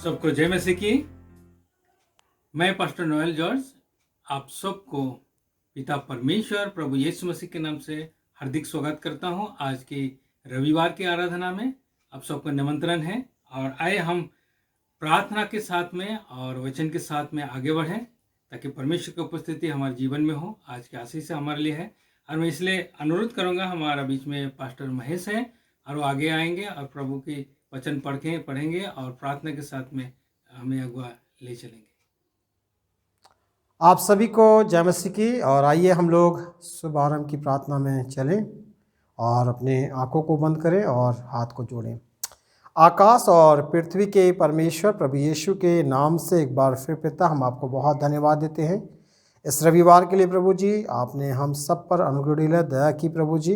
सबको जय मसीह की। मैं पास्टर नोएल जॉर्ज आप सबको पिता परमेश्वर प्रभु यीशु मसीह के नाम से हार्दिक स्वागत करता हूं। आज की रविवार की आराधना में आप सबको निमंत्रण है और आए हम प्रार्थना के साथ में और वचन के साथ में आगे बढ़ें ताकि परमेश्वर की उपस्थिति हमारे जीवन में हो। आज की आशीष हमारे लिए है और मैं इसलिए अनुरोध करूंगा, हमारा बीच में पास्टर महेश है और वो आगे आएंगे और प्रभु की वचन पढ़ेंगे और प्रार्थना के साथ में हमें अगुआ ले चलेंगे। आप सभी को जय मसीह की। और आइए हम लोग शुभ आरंभ की प्रार्थना में चलें और अपने आंखों को बंद करें और हाथ को जोड़ें। आकाश और पृथ्वी के परमेश्वर प्रभु यीशु के नाम से एक बार फिर पिता हम आपको बहुत धन्यवाद देते हैं इस रविवार के लिए। प्रभु जी, आपने हम सब पर अनुग्रह दया की प्रभु जी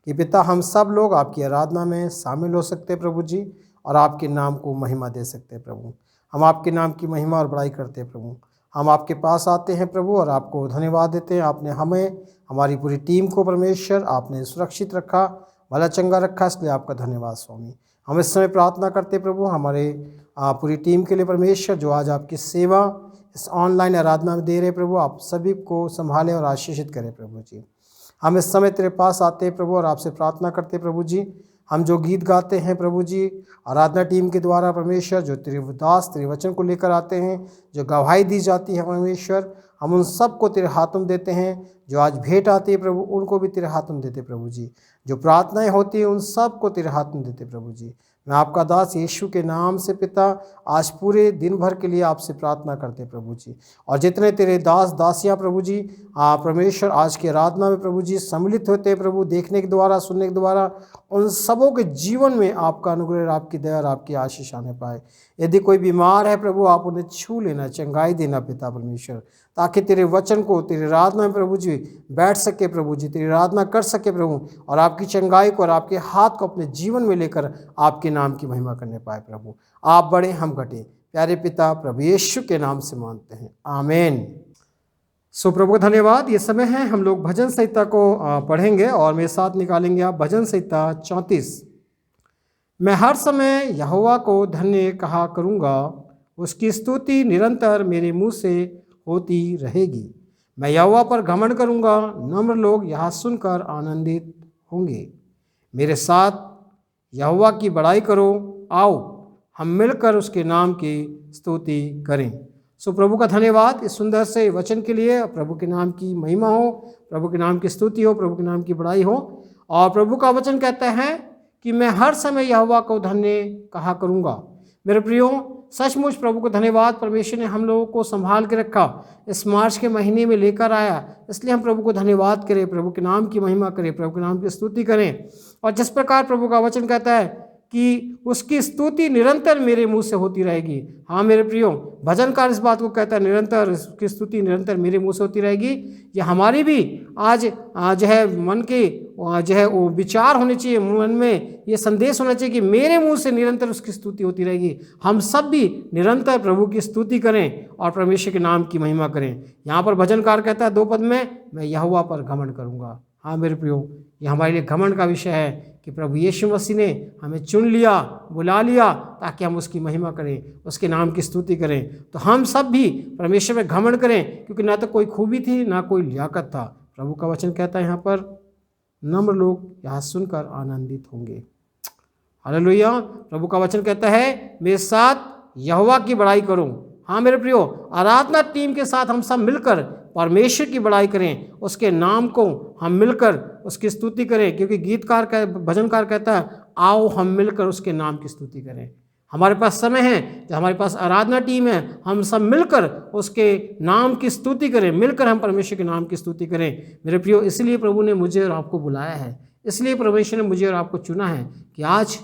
कि पिता हम सब लोग आपकी आराधना में शामिल हो सकते प्रभु जी और आपके नाम को महिमा दे सकते प्रभु। हम आपके नाम की महिमा और बड़ाई करते प्रभु। हम आपके पास आते हैं प्रभु और आपको धन्यवाद देते हैं। आपने हमें, हमारी पूरी टीम को परमेश्वर आपने सुरक्षित रखा, भला चंगा रखा, इसलिए आपका धन्यवाद स्वामी। हम इस समय प्रार्थना करते प्रभु हमारे पूरी टीम के लिए परमेश्वर, जो आज आपकी सेवा इस ऑनलाइन आराधना में दे रहे प्रभु, आप सभी को संभालें और आशीषित करें प्रभु जी। हम इस समय तेरे पास आते हैं प्रभु और आपसे प्रार्थना करते प्रभु जी। हम जो गीत गाते हैं प्रभु जी आराधना टीम के द्वारा परमेश्वर, जो तेरे दास तेरे वचन को लेकर आते हैं, जो गवाही दी जाती है परमेश्वर, हम उन सब को तेरे हाथों में देते हैं। जो आज भेंट आती है प्रभु, उनको भी तेरे हाथों में देते प्रभु जी। जो प्रार्थनाएं होती हैं उन सब को तेरे हाथ में देते प्रभु जी। मैं आपका दास यीशु के नाम से पिता आज पूरे दिन भर के लिए आपसे प्रार्थना करते प्रभु जी। और जितने तेरे दास दासियाँ प्रभु जी परमेश्वर आज की आराधना में प्रभु जी सम्मिलित होते हैं प्रभु, देखने के द्वारा, सुनने के द्वारा, उन सबों के जीवन में आपका अनुग्रह, आपकी दया और आपकी आशीष आने पाए। यदि कोई बीमार है प्रभु, आप उन्हें छू लेना, चंगाई देना पिता परमेश्वर, ताकि तेरे वचन को तेरे आराधना में प्रभु जी बैठ सके प्रभु जी, तेरी आराधना कर सके प्रभु, और आपकी चंगाई को और आपके हाथ को अपने जीवन में लेकर आपके नाम की महिमा करने पाए प्रभु। आप बड़े, हम घटे, प्यारे पिता प्रभु यीशु के नाम से मांगते हैं, आमीन। सो प्रभु का धन्यवाद। ये समय है हम लोग भजन संहिता को पढ़ेंगे और मेरे साथ निकालेंगे आप भजन संहिता 34। मैं हर समय यहोवा को धन्य कहा करूँगा, उसकी स्तुति निरंतर मेरे मुँह से होती रहेगी। मैं यहोवा पर घमंड करूँगा, नम्र लोग यह सुनकर आनंदित होंगे। मेरे साथ यहोवा की बड़ाई करो, आओ हम मिलकर उसके नाम की स्तुति करें। सो प्रभु का धन्यवाद इस सुंदर से वचन के लिए। प्रभु के नाम की महिमा हो, प्रभु के नाम की स्तुति हो, प्रभु के नाम की बड़ाई हो। और प्रभु का वचन कहता है कि मैं हर समय यहोवा को धन्य कहा करूँगा। मेरे प्रियो, सचमुच प्रभु को धन्यवाद, परमेश्वर ने हम लोगों को संभाल के रखा, इस मार्च के महीने में लेकर आया, इसलिए हम प्रभु को धन्यवाद करें, प्रभु के नाम की महिमा करें, प्रभु के नाम की स्तुति करें। और जिस प्रकार प्रभु का वचन कहता है कि उसकी स्तुति निरंतर मेरे मुंह से होती रहेगी। हाँ मेरे प्रियो, भजनकार इस बात को कहता है, निरंतर उसकी स्तुति निरंतर मेरे मुंह से होती रहेगी। ये हमारी भी आज जो है मन के जो है वो विचार होने चाहिए, मन में ये संदेश होना चाहिए कि मेरे मुंह से निरंतर उसकी स्तुति होती रहेगी। हम सब भी निरंतर प्रभु की स्तुति करें और परमेश्वर के नाम की महिमा करें। यहाँ पर भजनकार कहता है 2 पद में, मैं यहोवा पर घमंड करूँगा। हाँ मेरे प्रियो, ये हमारे लिए घमंड का विषय है कि प्रभु यीशु मसीह ने हमें चुन लिया, बुला लिया, ताकि हम उसकी महिमा करें, उसके नाम की स्तुति करें। तो हम सब भी परमेश्वर में घमंड करें, क्योंकि ना तो कोई खूबी थी, ना कोई लियाकत था। प्रभु का वचन कहता है यहाँ पर, नम्र लोग यहाँ सुनकर आनंदित होंगे। हालेलुया। प्रभु का वचन कहता है, मेरे साथ यहोवा की बड़ाई करो। हाँ मेरे प्रियो, आराधना टीम के साथ हम सब मिलकर परमेश्वर की बड़ाई करें, उसके नाम को हम मिलकर उसकी स्तुति करें, क्योंकि गीतकार का भजनकार कहता है, आओ हम मिलकर उसके नाम की स्तुति करें। हमारे पास समय है, जब हमारे पास आराधना टीम है, हम सब मिलकर उसके नाम की स्तुति करें, मिलकर हम परमेश्वर के नाम की स्तुति करें। मेरे प्रियो, इसलिए प्रभु ने मुझे और आपको बुलाया है, इसलिए परमेश्वर ने मुझे और आपको चुना है कि आज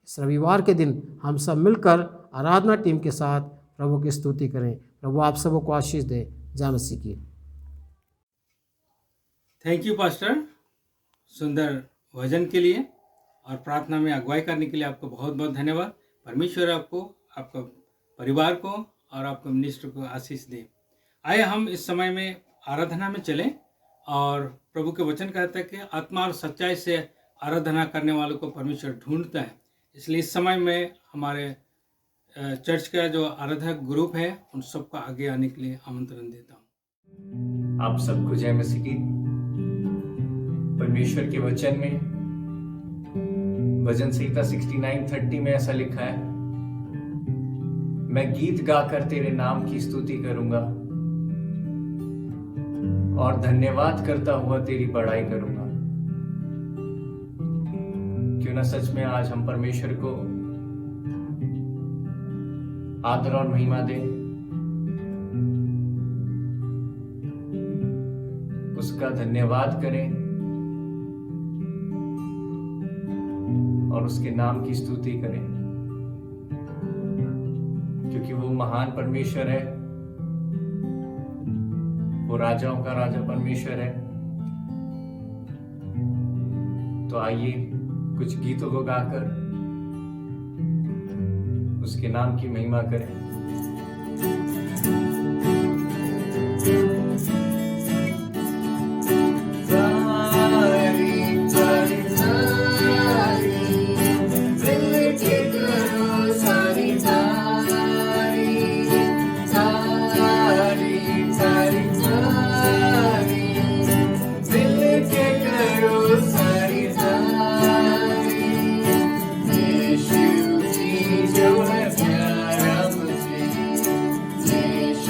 इस रविवार के दिन हम सब मिलकर आराधना टीम के साथ प्रभु की स्तुति करें। प्रभु आप सबको आशीष दे। जय मसीह की। थैंक यू पास्टर, सुंदर भजन के लिए और प्रार्थना में अगुवाई करने के लिए आपको बहुत बहुत धन्यवाद। परमेश्वर आपको, आपका परिवार को और आपके मिनिस्टर को आशीष दे। आइए हम इस समय में आराधना में चलें। और प्रभु के वचन कहता है कि आत्मा और सच्चाई से आराधना करने वालों को परमेश्वर ढूंढता है। इसलिए इस समय में हमारे चर्च का जो आराधक ग्रुप है, उन सबको आगे आने के लिए आमंत्रण देता हूँ। आप सबको जय मसीह की। परमेश्वर के वचन में भजन संहिता 69:30 में ऐसा लिखा है, मैं गीत गाकर तेरे नाम की स्तुति करूंगा और धन्यवाद करता हुआ तेरी बड़ाई करूंगा। क्यों ना सच में आज हम परमेश्वर को आदर और महिमा दें, उसका धन्यवाद करें और उसके नाम की स्तुति करें, क्योंकि वो महान परमेश्वर है, वो राजाओं का राजा परमेश्वर है। तो आइए कुछ गीतों को गाकर उसके नाम की महिमा करें। Yes.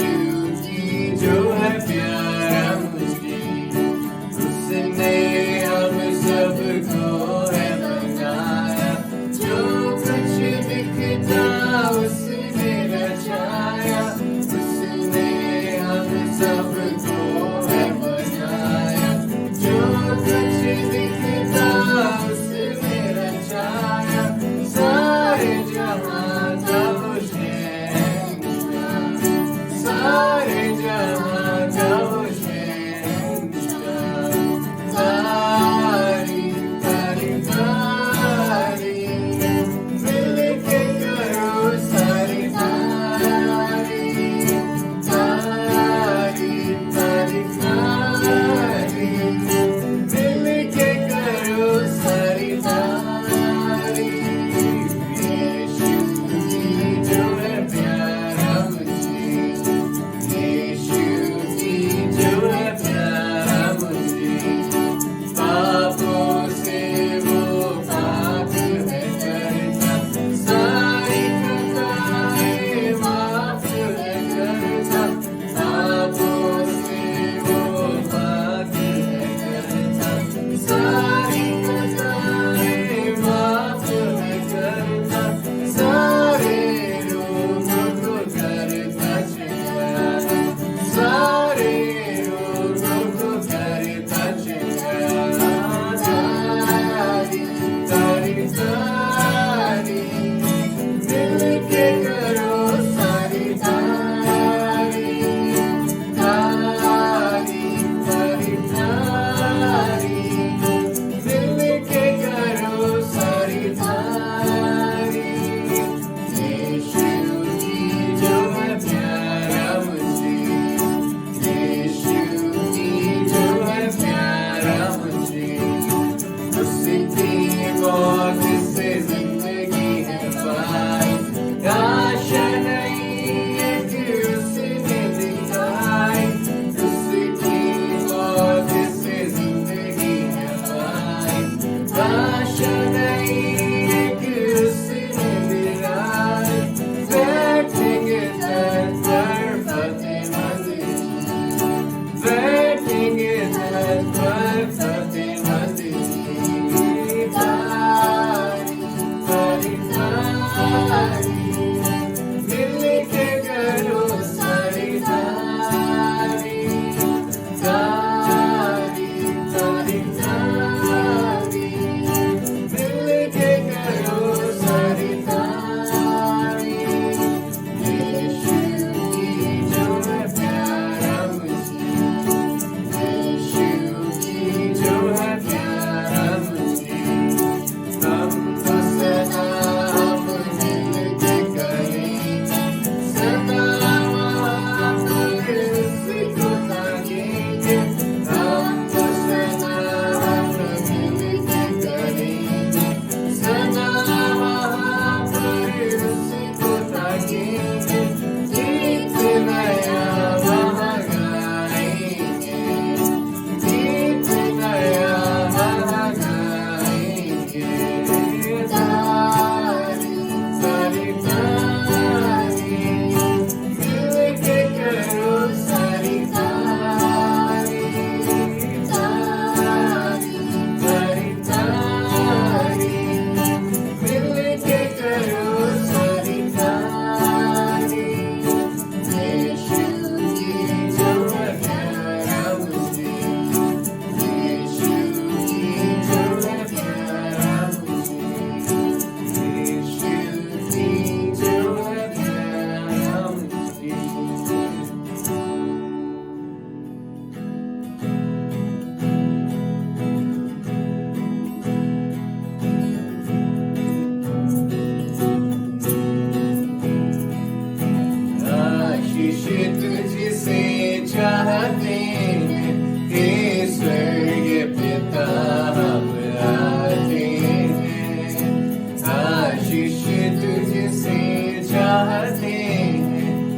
चाहते हैं,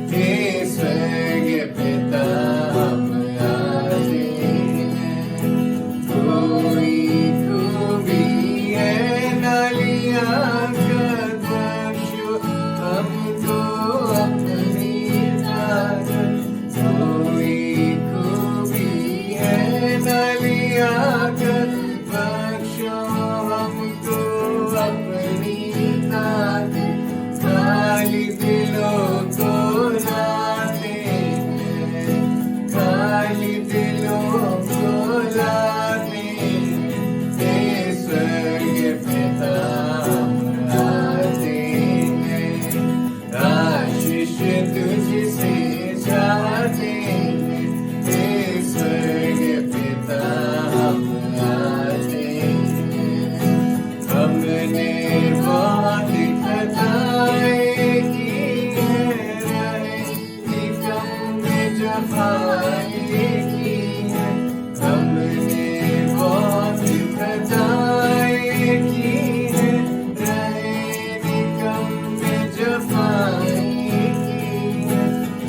हे स्वर्गीय पिता हम आते हैं। कोई खूबी है नालियाँ का दक्षु हमको अपनी ताकत, कोई खूबी है नालियाँ का बख्शो हमको अपनी ताकत, खाली दिलों को लाते हैं, खाली दिलों को लाते हैं, हे स्वर्गीय पिता हम आते हैं। आशीष तुझसे चाहते हैं, हे स्वर्गीय पिता हम आते हैं। हमने बहुत खताएं की है, निकम में जफाएं की है, हमने बहुत खताएं की है, निकम में जफाएं की है,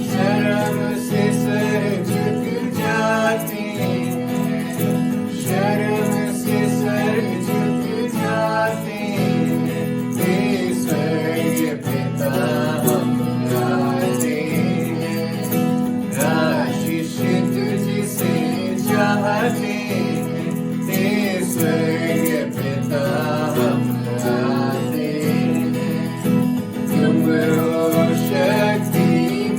शर्म से सर झुक जाते हैं, शर्म से सर झुक जाते हैं, हे स्वर्गीय पिता हम आते हैं। आशीष तुझसे चाहते हैं, हे स्वर्गीय पिता हम आते हैं। तुम हो शक्तिमान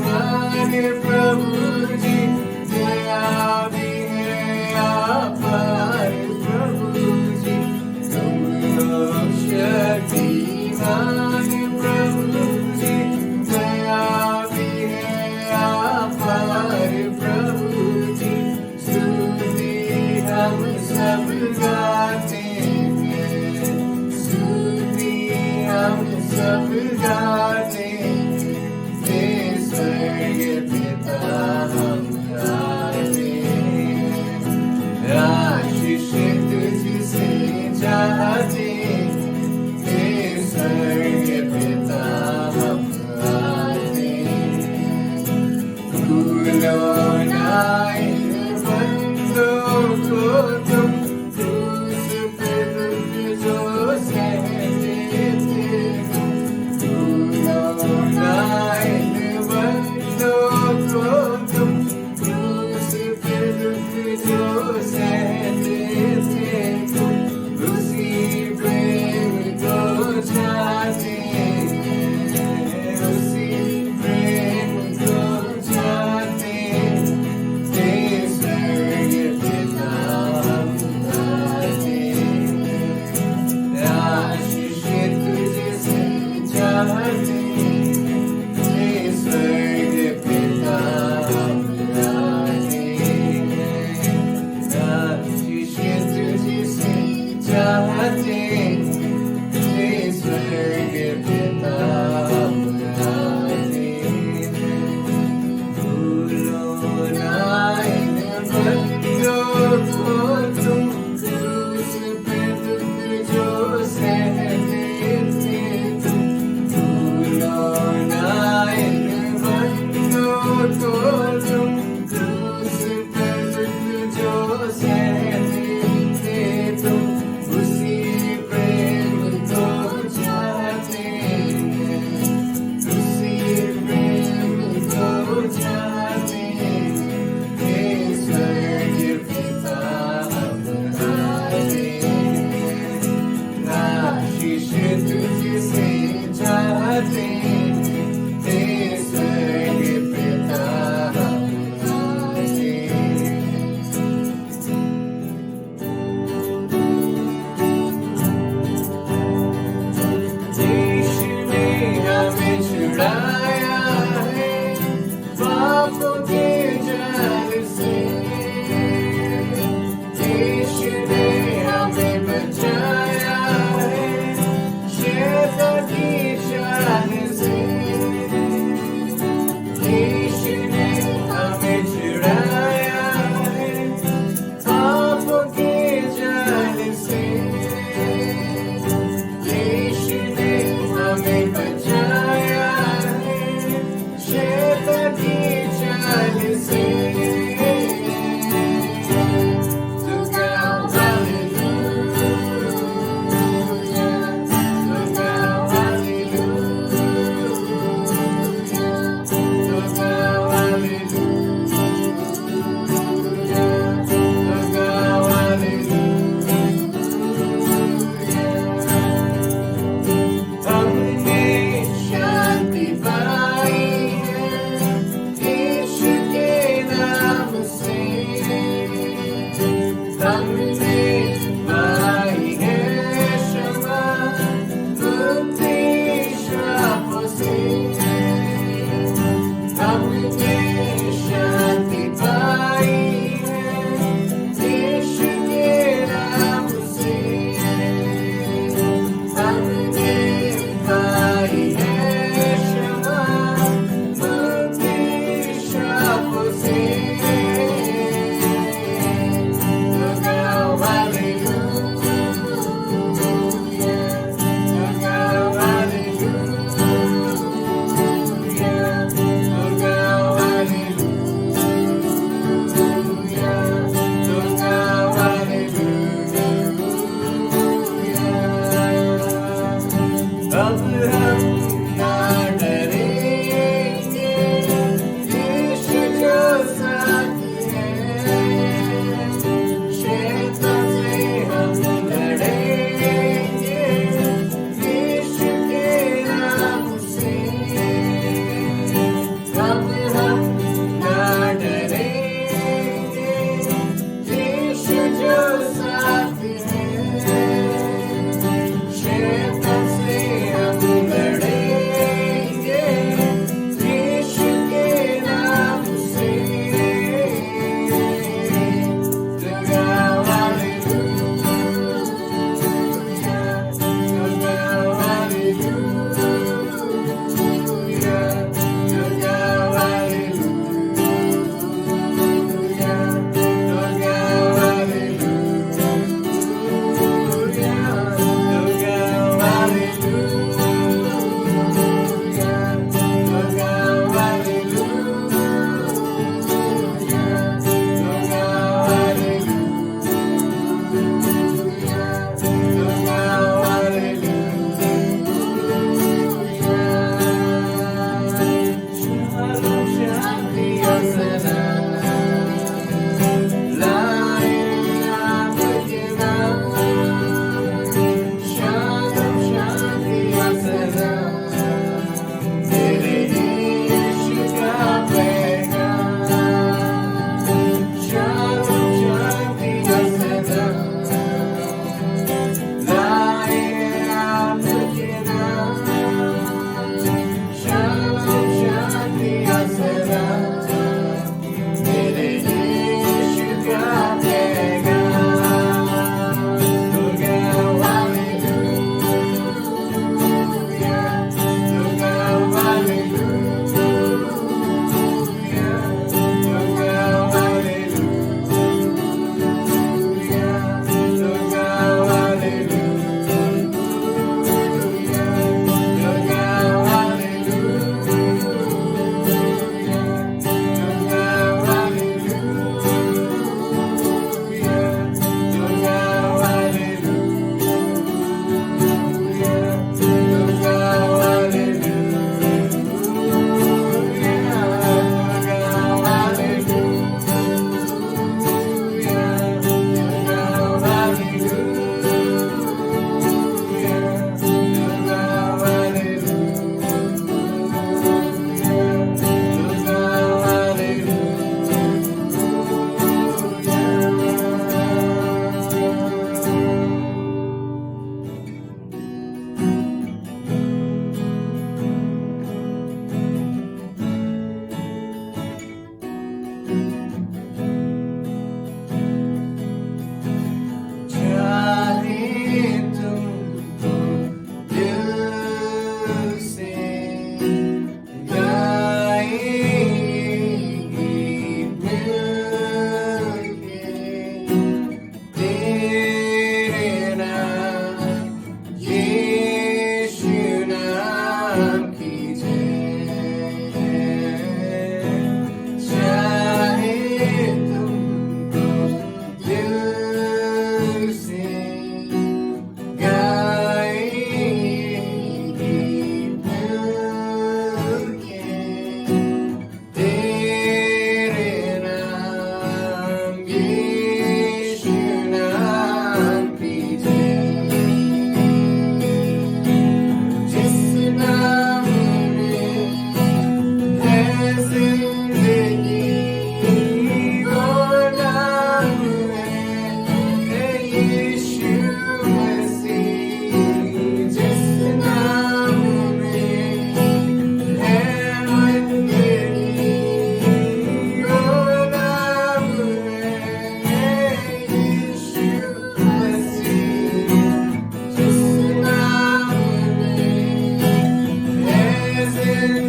प्रभु जी, दया भी है अपार प्रभु जी। तुम हो शक्तिमान प्रभु जी, दया भी है अपार प्रभु जी। स्तुति हम सब गाते हैं, स्तुति हम सब गाते हैं, हे स्वर्गीय पिता हम आते हैं। आशीष तुझसे चाहते हैं, हे स्वर्गीय पिता हम आते हैं। भूलो ना इन बंदों को तुम, क्रूस पे दुख जो सहते थे तुम। भूलो ना इन बंदों को तुम, क्रूस पे दुख जो सहते थे तुम। उसी प्रेम को चाहते हैं, उसी प्रेम को चाहते हैं, हे स्वर्गीय पिता हम आते हैं। आशीष तुझसे चाहते हैं, हे स्वर्गीय पिता हम आते हैं। आशीष तुझसे चाहते हैं, हे स्वर्गीय पिता हम आते हैं। भूलो ना इन बंदों को तुम, क्रूस पे दुख जो सहते थे तुम। भूलो ना इन बंदों को तुम, क्रूस पे दुख जो सहते थे तुम। उसी प्रेम को चाहते हैं, उसी प्रेम को चाहते हैं, हे स्वर्गीय पिता हम आते हैं। आशीष तुझसे चाहते हैं, हे स्वर्गीय पिता हम आते हैं। देश ने हमें छुड़ाया है पापों के जाल से, देश ने हमें बचाया है शैतान की चाल से। देश ने हमें छुड़ाया है पापों के जाल से, देश ने हमें बचाया है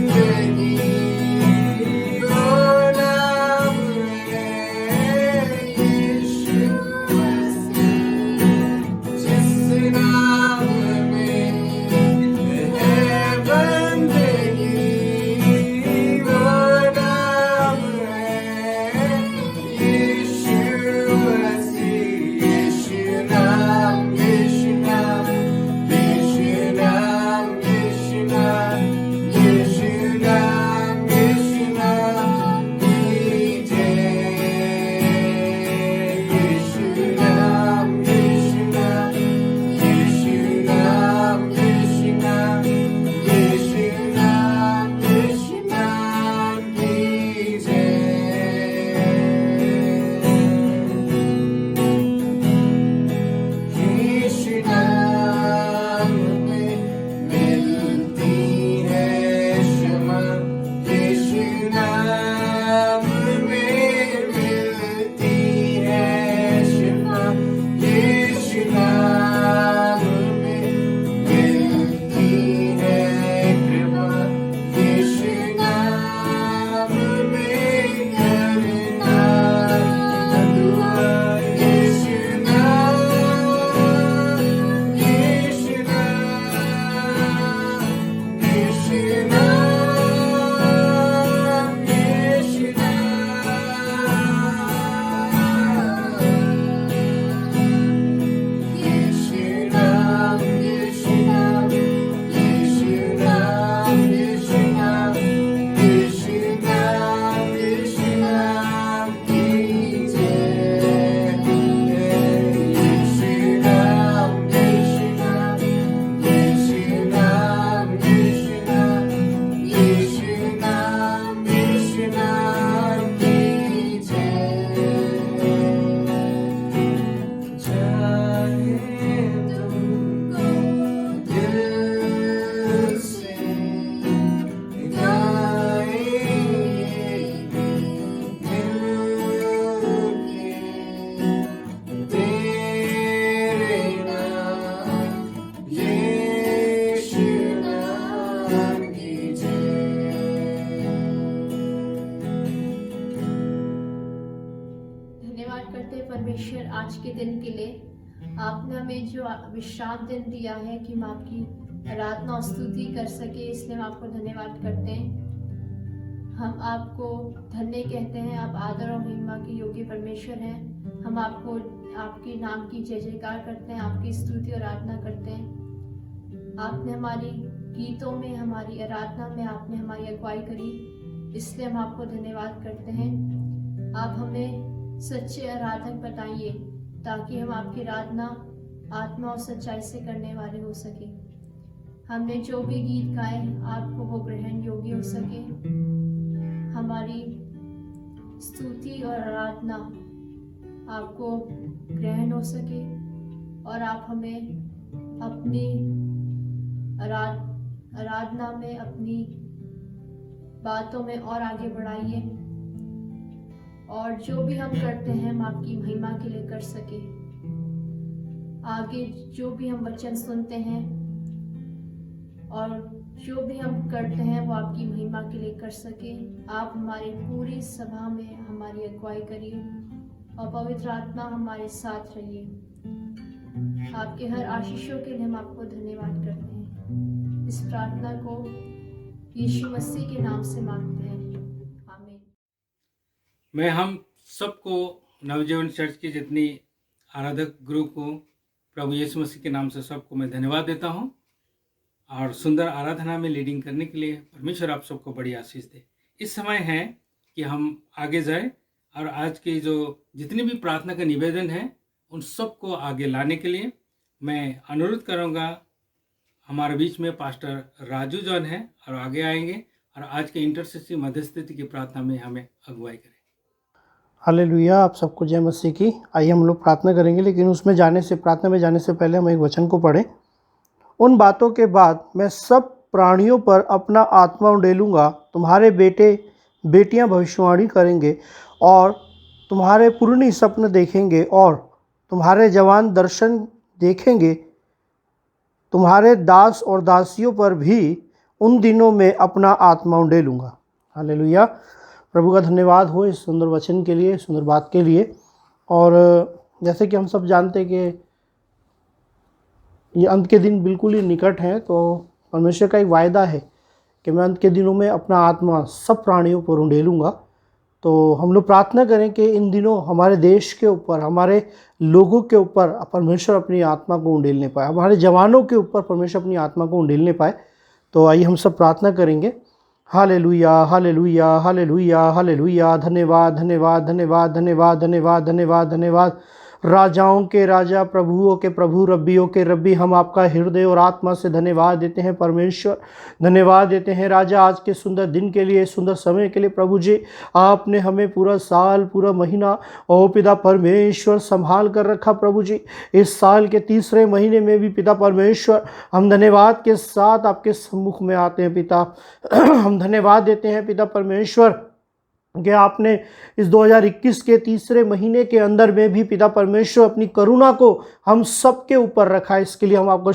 जिंदगी वो नाम है यीशु मसीह, जिस नाम में है बंदगी वो नाम है यीशु मसीह। यीशु नाम, यीशु नाम, यीशु नाम, यीशु नाम, यीशु नाम, यीशु नाम लीजिए। यीशु नाम, यीशु नाम, यीशु नाम, यीशु नाम, यीशु नाम, यीशु नाम लीजिए। यीशु नाम में मिलती है क्षमा, यीशु नाम में मिलती है क्षमा, यीशु नाम में मिलती है कृपा, यीशु नाम में करना दुआ। यीशु नाम, यीशु नाम, यीशु नाम, यीशु नाम, यीशु नाम, यीशु नाम, यीशु नाम, यीशु नाम, यीशु नाम कीजिए। यीशु नाम, यीशु नाम, यीशु नाम, यीशु नाम, यीशु नाम, यीशु नाम कीजिए। चाहे तुमको दिल से गाएंगे मिलके तेरे नाम, यीशु नाम कीजिए। धन्यवाद करते हैं परमेश्वर आज के दिन के लिए। आपने हमें जो विश्राम दिन दिया है कि हम आपकी आराधना और स्तुति कर सके, इसलिए हम आपको धन्यवाद करते हैं। हम आपको धन्य कहते हैं, आप आदर और महिमा के योग्य परमेश्वर हैं। हम आपको आपके नाम की जय जयकार करते हैं, आपकी स्तुति और आराधना करते हैं। आपने हमारी गीतों में, हमारी आराधना में आपने हमारी अगुवाई करी, इसलिए हम आपको धन्यवाद करते हैं। आप हमें सच्चे आराधक बताइए ताकि हम आपकी आराधना आत्मा और सच्चाई से करने वाले हो सके। हमने जो भी गीत गाए आपको वो ग्रहण योग्य हो सके। हमारी स्तुति और आराधना आपको ग्रहण हो सके और आप हमें अपनी आराधना में, अपनी बातों में और आगे बढ़ाइए और जो भी हम करते हैं हम आपकी महिमा के लिए कर सके। आगे जो भी हम वचन सुनते हैं और जो भी हम करते हैं वो आपकी महिमा के लिए कर सके। आप हमारी पूरी सभा में हमारी अगुवाई करिए और पवित्र आत्मा हमारे साथ रहिए। आपके हर आशीषों के लिए हम आपको धन्यवाद करते हैं। इस प्रार्थना को यीशु मसीह के नाम से मांगते हैं, आमीन। मैं हम सबको नवजीवन चर्च की जितनी आराधक ग्रुप को प्रभु यीशु मसीह के नाम से सबको मैं धन्यवाद देता हूं और सुंदर आराधना में लीडिंग करने के लिए परमेश्वर आप सबको बड़ी आशीष दे। इस समय है कि हम आगे जाए और आज की जो जितनी भी प्रार्थना का निवेदन है उन सबको आगे लाने के लिए मैं अनुरोध करूंगा। हमारे बीच में पास्टर राजू जॉन हैं और आगे आएंगे और आज के इंटरसेसी मध्यस्थिति की प्रार्थना में हमें अगुवाई करें। हालेलुया। आप सबको जय मसीह की। आइए हम लोग प्रार्थना करेंगे, लेकिन उसमें प्रार्थना में जाने से पहले हम एक वचन को पढ़ें। उन बातों के बाद मैं सब प्राणियों पर अपना आत्मा उंडेलूँगा, तुम्हारे बेटे बेटियां भविष्यवाणी करेंगे और तुम्हारे पुरनी स्वप्न देखेंगे और तुम्हारे जवान दर्शन देखेंगे। तुम्हारे दास और दासियों पर भी उन दिनों में अपना आत्मा उंडेलूँगा। हालेलुया। प्रभु का धन्यवाद हो इस सुंदर वचन के लिए, सुंदर बात के लिए। और जैसे कि हम सब जानते हैं कि ये अंत के दिन बिल्कुल ही निकट हैं, तो परमेश्वर का एक वायदा है कि मैं अंत के दिनों में अपना आत्मा सब प्राणियों पर उंडेलूँगा। तो हम लोग प्रार्थना करें कि इन दिनों हमारे देश के ऊपर, हमारे लोगों के ऊपर परमेश्वर अपनी आत्मा को उंडेलने पाए, हमारे जवानों के ऊपर परमेश्वर अपनी आत्मा को उंडेलने पाए। तो आइए हम सब प्रार्थना करेंगे। Hallelujah, hallelujah, hallelujah, hallelujah. धन्यवाद, धन्यवाद, धन्यवाद, धन्यवाद, धन्यवाद, धन्यवाद, धन्यवाद। राजाओं के राजा, प्रभुओं के प्रभु, रब्बियों के रब्बी, हम आपका हृदय और आत्मा से धन्यवाद देते हैं परमेश्वर। धन्यवाद देते हैं राजा आज के सुंदर दिन के लिए, सुंदर समय के लिए। प्रभु जी, आपने हमें पूरा साल, पूरा महीना ओ पिता परमेश्वर संभाल कर रखा। प्रभु जी, इस साल के तीसरे महीने में भी पिता परमेश्वर हम धन्यवाद के साथ आपके सम्मुख में आते हैं पिता। हम धन्यवाद देते हैं पिता परमेश्वर कि आपने इस 2021 के तीसरे महीने के अंदर में भी पिता परमेश्वर अपनी करुणा को हम सब के ऊपर रखा। इसके लिए हम आपका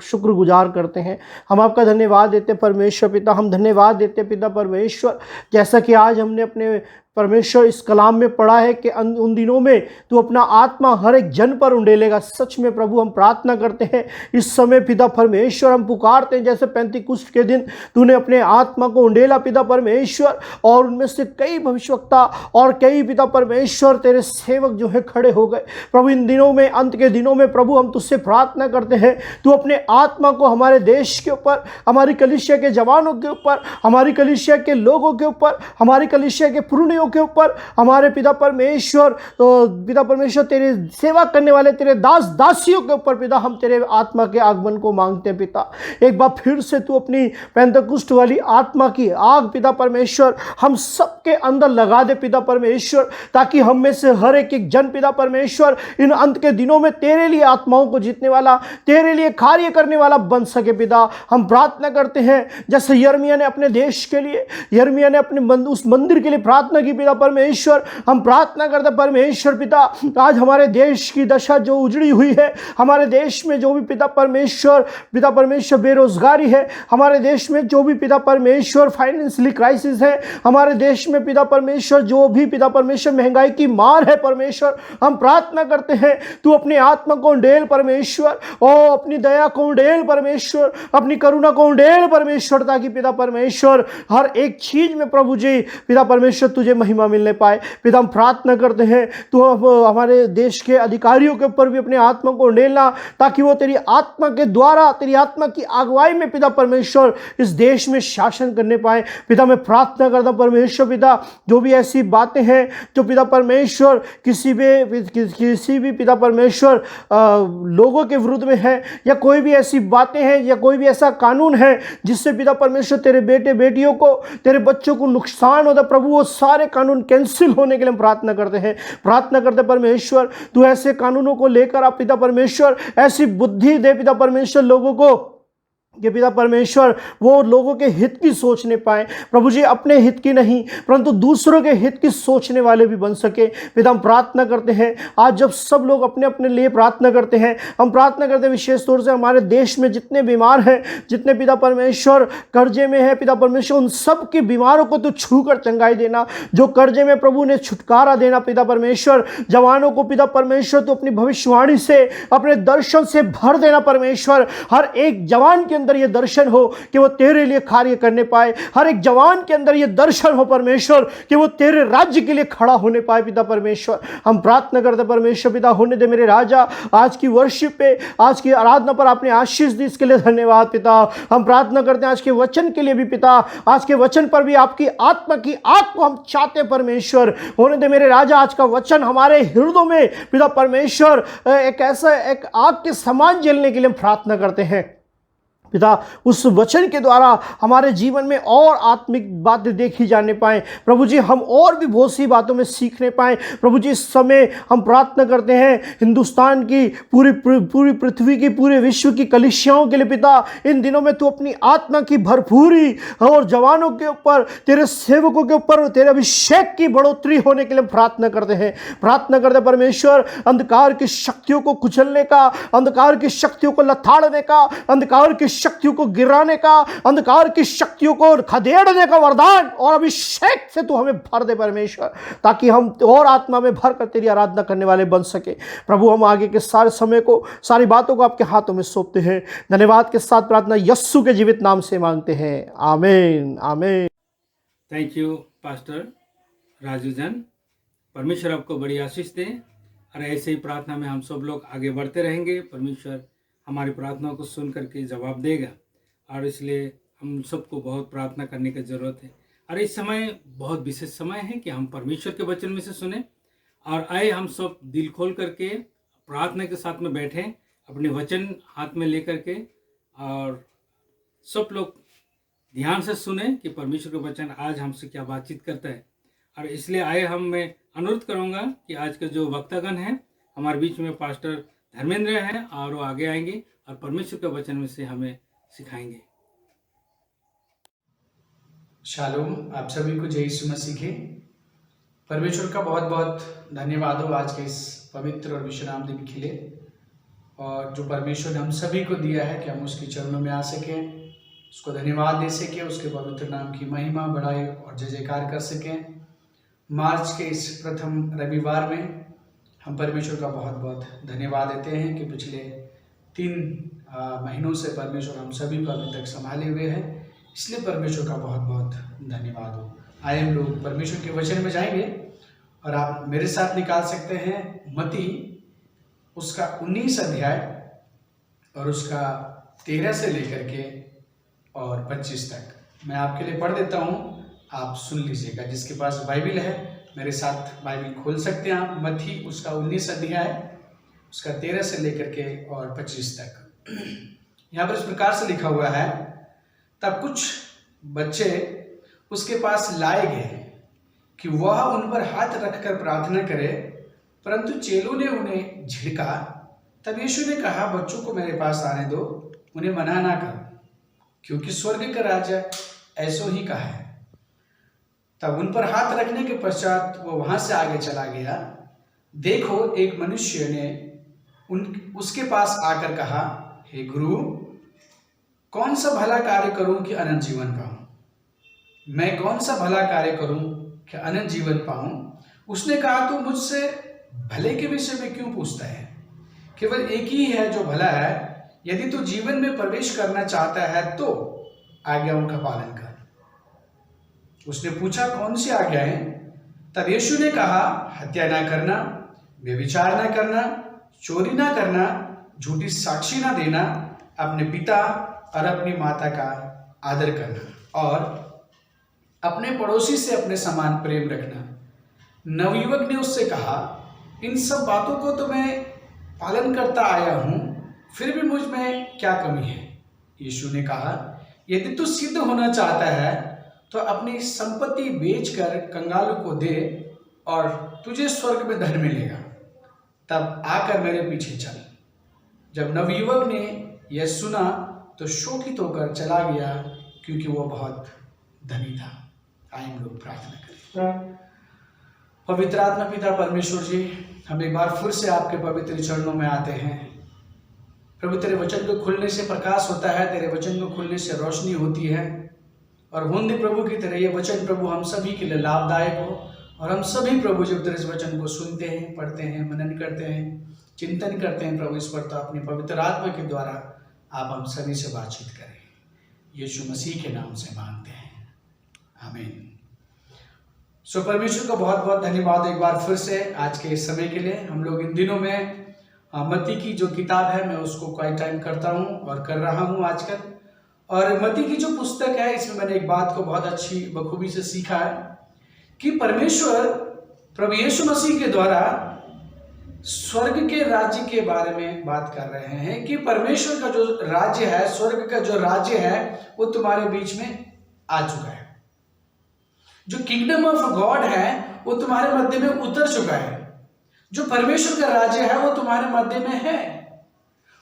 शुक्रगुजार करते हैं। हम आपका धन्यवाद देते हैं परमेश्वर पिता। हम धन्यवाद देते हैं पिता परमेश्वर, जैसा कि आज हमने अपने परमेश्वर इस कलाम में पढ़ा है कि उन दिनों में तू अपना आत्मा हर एक जन पर उंडेलेगा। सच में प्रभु हम प्रार्थना करते हैं इस समय पिता परमेश्वर, हम पुकारते हैं जैसे पैंतीकुस्त के दिन तूने अपने आत्मा को उंडेला पिता परमेश्वर, और उनमें से कई भविष्यवक्ता और कई पिता परमेश्वर तेरे सेवक जो है खड़े हो गए। प्रभु इन दिनों में, अंत के दिनों में प्रभु हम तुझसे प्रार्थना करते हैं तू अपने आत्मा को हमारे देश के ऊपर, हमारी कलीसिया के जवानों के ऊपर, हमारी कलीसिया के लोगों के ऊपर, हमारी कलीसिया के पुरनियों के ऊपर, हमारे पिता परमेश्वर, तो पिता परमेश्वर तेरे सेवा करने वाले तेरे दास दासियों के ऊपर पिता हम तेरे आत्मा के आगमन को मांगते हैं पिता। एक बार फिर से तू अपनी पेंतकुस्त वाली आत्मा की आग पिता परमेश्वर हम सबके अंदर लगा दे पिता परमेश्वर, ताकि हम में से हर एक जन पिता परमेश्वर इन अंत के दिनों में तेरे लिए आत्माओं को जीतने वाला, तेरे लिए कार्य करने वाला बन सके पिता। हम प्रार्थना करते हैं जैसे यिर्मयाह ने अपने देश के लिए, यिर्मयाह ने अपने उस मंदिर के लिए प्रार्थना की पिता परमेश्वर। हम प्रार्थना करते परमेश्वर पिता, आज हमारे देश की दशा जो उजड़ी हुई है, हमारे देश में जो भी पिता परमेश्वर बेरोजगारी है, हमारे देश में जो भी पिता परमेश्वर फाइनेंशियली क्राइसिस है, हमारे देश में पिता परमेश्वर जो भी पिता परमेश्वर महंगाई की मार है परमेश्वर, हम प्रार्थना करते हैं तू अपनी आत्मा को उंडेल परमेश्वर, और अपनी दया को उंडेल परमेश्वर, अपनी करुणा को उंडेल परमेश्वर, ताकि पिता परमेश्वर हर एक चीज में प्रभु जी पिता परमेश्वर तुझे महिमा मिलने पाए पिता। हम प्रार्थना करते हैं तू हमारे देश के अधिकारियों के ऊपर भी अपने आत्मा को उंडेलना, ताकि वो तेरी आत्मा के द्वारा, तेरी आत्मा की अगुवाई में पिता परमेश्वर इस देश में शासन करने पाए पिता। मैं प्रार्थना करता परमेश्वर पिता, जो भी ऐसी बातें हैं जो पिता परमेश्वर किसी भी पिता परमेश्वर लोगों के विरुद्ध में है, या कोई भी ऐसी बातें हैं या कोई भी ऐसा कानून है जिससे पिता परमेश्वर तेरे बेटे बेटियों को, तेरे बच्चों को नुकसान होता, प्रभु वो सारे कानून कैंसिल होने के लिए हम प्रार्थना करते हैं। प्रार्थना करते परमेश्वर तू ऐसे कानूनों को लेकर आप पिता परमेश्वर ऐसी बुद्धि दे पिता परमेश्वर लोगों को कि पिता परमेश्वर वो लोगों के हित की सोचने पाए प्रभु जी, अपने हित की नहीं परंतु दूसरों के हित की सोचने वाले भी बन सके पिता। हम प्रार्थना करते हैं आज जब सब लोग अपने अपने लिए प्रार्थना करते हैं, हम प्रार्थना करते हैं विशेष तौर से हमारे देश में जितने बीमार हैं, जितने पिता परमेश्वर कर्जे में है पिता परमेश्वर, उन सब की बीमारों को तो छू कर चंगाई देना, जो कर्जे में प्रभु ने छुटकारा देना पिता परमेश्वर। जवानों को पिता परमेश्वर तो अपनी भविष्यवाणी से, अपने दर्शन से भर देना परमेश्वर। हर एक जवान के अंदर ये दर्शन हो कि वो तेरे लिए कार्य करने पाए, हर एक जवान के अंदर ये दर्शन हो परमेश्वर कि वो तेरे राज्य के लिए खड़ा होने पाए पिता परमेश्वर। हम प्रार्थना करते परमेश्वर पिता, होने दे मेरे राजा आज की वर्शिप पे, आज की आराधना पर आपने आशीष दी, इसके लिए धन्यवाद पिता। हम प्रार्थना करते हैं आज के वचन के लिए भी पिता, आज के वचन पर भी आपकी आत्मा की आग को हम चाहते परमेश्वर। होने दे मेरे राजा आज का वचन हमारे हृदयों में पिता परमेश्वर एक ऐसा एक आग के समान जलने के लिए हम प्रार्थना करते हैं पिता। उस वचन के द्वारा हमारे जीवन में और आत्मिक बातें देखी जाने पाए प्रभु जी, हम और भी बहुत सी बातों में सीखने पाए प्रभु जी। इस समय हम प्रार्थना करते हैं हिंदुस्तान की पूरी पृथ्वी की, पूरे विश्व की कलीसियाओं के लिए पिता, इन दिनों में तू अपनी आत्मा की भरपूरी और जवानों के ऊपर, तेरे सेवकों के ऊपर तेरे अभिषेक की बढ़ोतरी होने के लिए प्रार्थना करते हैं। प्रार्थना करते परमेश्वर अंधकार की शक्तियों को कुचलने का, अंधकार की शक्तियों को लथाड़ने का, अंधकार की शक्तियों को गिराने का, अंधकार की शक्तियों को खदेड़ने का वरदान और अभिषेक से तू हमें भर दे परमेश्वर, ताकि हम और आत्मा में भर कर तेरी आराधना करने वाले बन सके। प्रभु हम आगे के सारे समय को, सारी बातों को आपके हाथों में सौंपते हैं। धन्यवाद के साथ प्रार्थना यस्सु के जीवित नाम से मांगते हैं, आमीन आमीन। थैंक यू पास्टर राजू जन। परमेश्वर आपको बड़ी आशीष दे और ऐसे ही प्रार्थना में हम सब लोग आगे बढ़ते रहेंगे। परमेश्वर हमारी प्रार्थनाओं को सुन करके जवाब देगा और इसलिए हम सबको बहुत प्रार्थना करने की ज़रूरत है। और इस समय बहुत विशेष समय है कि हम परमेश्वर के वचन में से सुने और आए हम सब दिल खोल करके प्रार्थना के साथ में बैठें, अपने वचन हाथ में लेकर के, और सब लोग ध्यान से सुने कि परमेश्वर का वचन आज हमसे क्या बातचीत करता है। और इसलिए आए मैं अनुरोध करूंगा कि आज के जो वक्तागण हैं हमारे बीच में पास्टर धर्मेंद्र हैं और वो आगे आएंगे और परमेश्वर के वचन में से हमें सिखाएंगे। शालोम, आप सभी को जय यीशु मसीह के। परमेश्वर का बहुत बहुत धन्यवाद हो आज के इस पवित्र और विश्राम दिन के लिए, और जो परमेश्वर ने हम सभी को दिया है कि हम उसके चरणों में आ सकें, उसको धन्यवाद दे सकें, उसके पवित्र नाम की महिमा बढ़ाए और जय जयकार कर सकें। मार्च के इस प्रथम रविवार में हम परमेश्वर का बहुत बहुत धन्यवाद देते हैं कि पिछले 3 महीनों से परमेश्वर हम सभी को अभी तक संभाले हुए हैं, इसलिए परमेश्वर का बहुत बहुत धन्यवाद हो। आइए हम लोग परमेश्वर के वचन में जाएंगे और आप मेरे साथ निकाल सकते हैं मत्ती उसका 19 अध्याय और उसका 13 से लेकर के और 25 तक। मैं आपके लिए पढ़ देता हूँ, आप सुन लीजिएगा। जिसके पास बाइबिल है मेरे साथ बाइबिल खोल सकते हैं आप। मत्ती उसका 19 अध्याय उसका 13 से लेकर के और 25 तक। यहाँ पर इस प्रकार से लिखा हुआ है, तब कुछ बच्चे उसके पास लाए गए कि वह उन पर हाथ रखकर प्रार्थना करे, परंतु चेलों ने उन्हें झिड़का। तब यीशु ने कहा, बच्चों को मेरे पास आने दो, उन्हें मना ना करो, क्योंकि स्वर्ग का राज्य ऐसो ही का है। तब उन पर हाथ रखने के पश्चात वो वहां से आगे चला गया। देखो, एक मनुष्य ने उसके पास आकर कहा, हे गुरु, कौन सा भला कार्य करूं कि अनंत जीवन पाऊं? मैं कौन सा भला कार्य करूं कि अनंत जीवन पाऊं? उसने कहा, तू मुझसे भले के विषय में क्यों पूछता है? केवल एक ही है जो भला है। यदि तू जीवन में प्रवेश करना चाहता है तो आज्ञाओं का पालन कर। उसने पूछा, कौन सी आज्ञाएं? तब यीशु ने कहा, हत्या ना करना, व्यभिचार ना करना, चोरी ना करना, झूठी साक्षी ना देना, अपने पिता और अपनी माता का आदर करना और अपने पड़ोसी से अपने समान प्रेम रखना। नवयुवक ने उससे कहा, इन सब बातों को तो मैं पालन करता आया हूं, फिर भी मुझ में क्या कमी है? यीशु ने कहा, यदि तू सिद्ध होना चाहता है तो अपनी संपत्ति बेचकर कंगालों को दे और तुझे स्वर्ग में धन मिलेगा। तब आकर मेरे पीछे चल। जब नवयुवक ने यह सुना तो शोकित होकर चला गया, क्योंकि वो बहुत धनी था। आइए हम लोग प्रार्थना करें। पवित्र आत्मा पिता परमेश्वर जी, हम एक बार फिर से आपके पवित्र चरणों में आते हैं। प्रभु, तेरे वचन को खुलने से प्रकाश होता है, तेरे वचन को खुलने से रोशनी होती है, और होंदे प्रभु की तरह ये वचन प्रभु हम सभी के लिए लाभदायक हो, और हम सभी प्रभु जब तेरे इस वचन को सुनते हैं, पढ़ते हैं, मनन करते हैं, चिंतन करते हैं प्रभु, इस पर तो अपनी पवित्र आत्मा के द्वारा आप हम सभी से बातचीत करें। यीशु मसीह के नाम से मांगते हैं, आमीन। सो परमेश्वर का बहुत बहुत धन्यवाद एक बार फिर से आज के इस समय के लिए। हम लोग इन दिनों में मत्ती की जो किताब है मैं उसको क्वाइट टाइम करता हूँ और कर रहा हूँ आजकल। और मत्ती की जो पुस्तक है इसमें मैंने एक बात को बहुत अच्छी बखूबी से सीखा है कि परमेश्वर प्रभु यीशु मसीह के द्वारा स्वर्ग के राज्य के बारे में बात कर रहे हैं कि परमेश्वर का जो राज्य है, स्वर्ग का जो राज्य है वो तुम्हारे बीच में आ चुका है। जो किंगडम ऑफ गॉड है वो तुम्हारे मध्य में उतर चुका है। जो परमेश्वर का राज्य है वो तुम्हारे मध्य में है।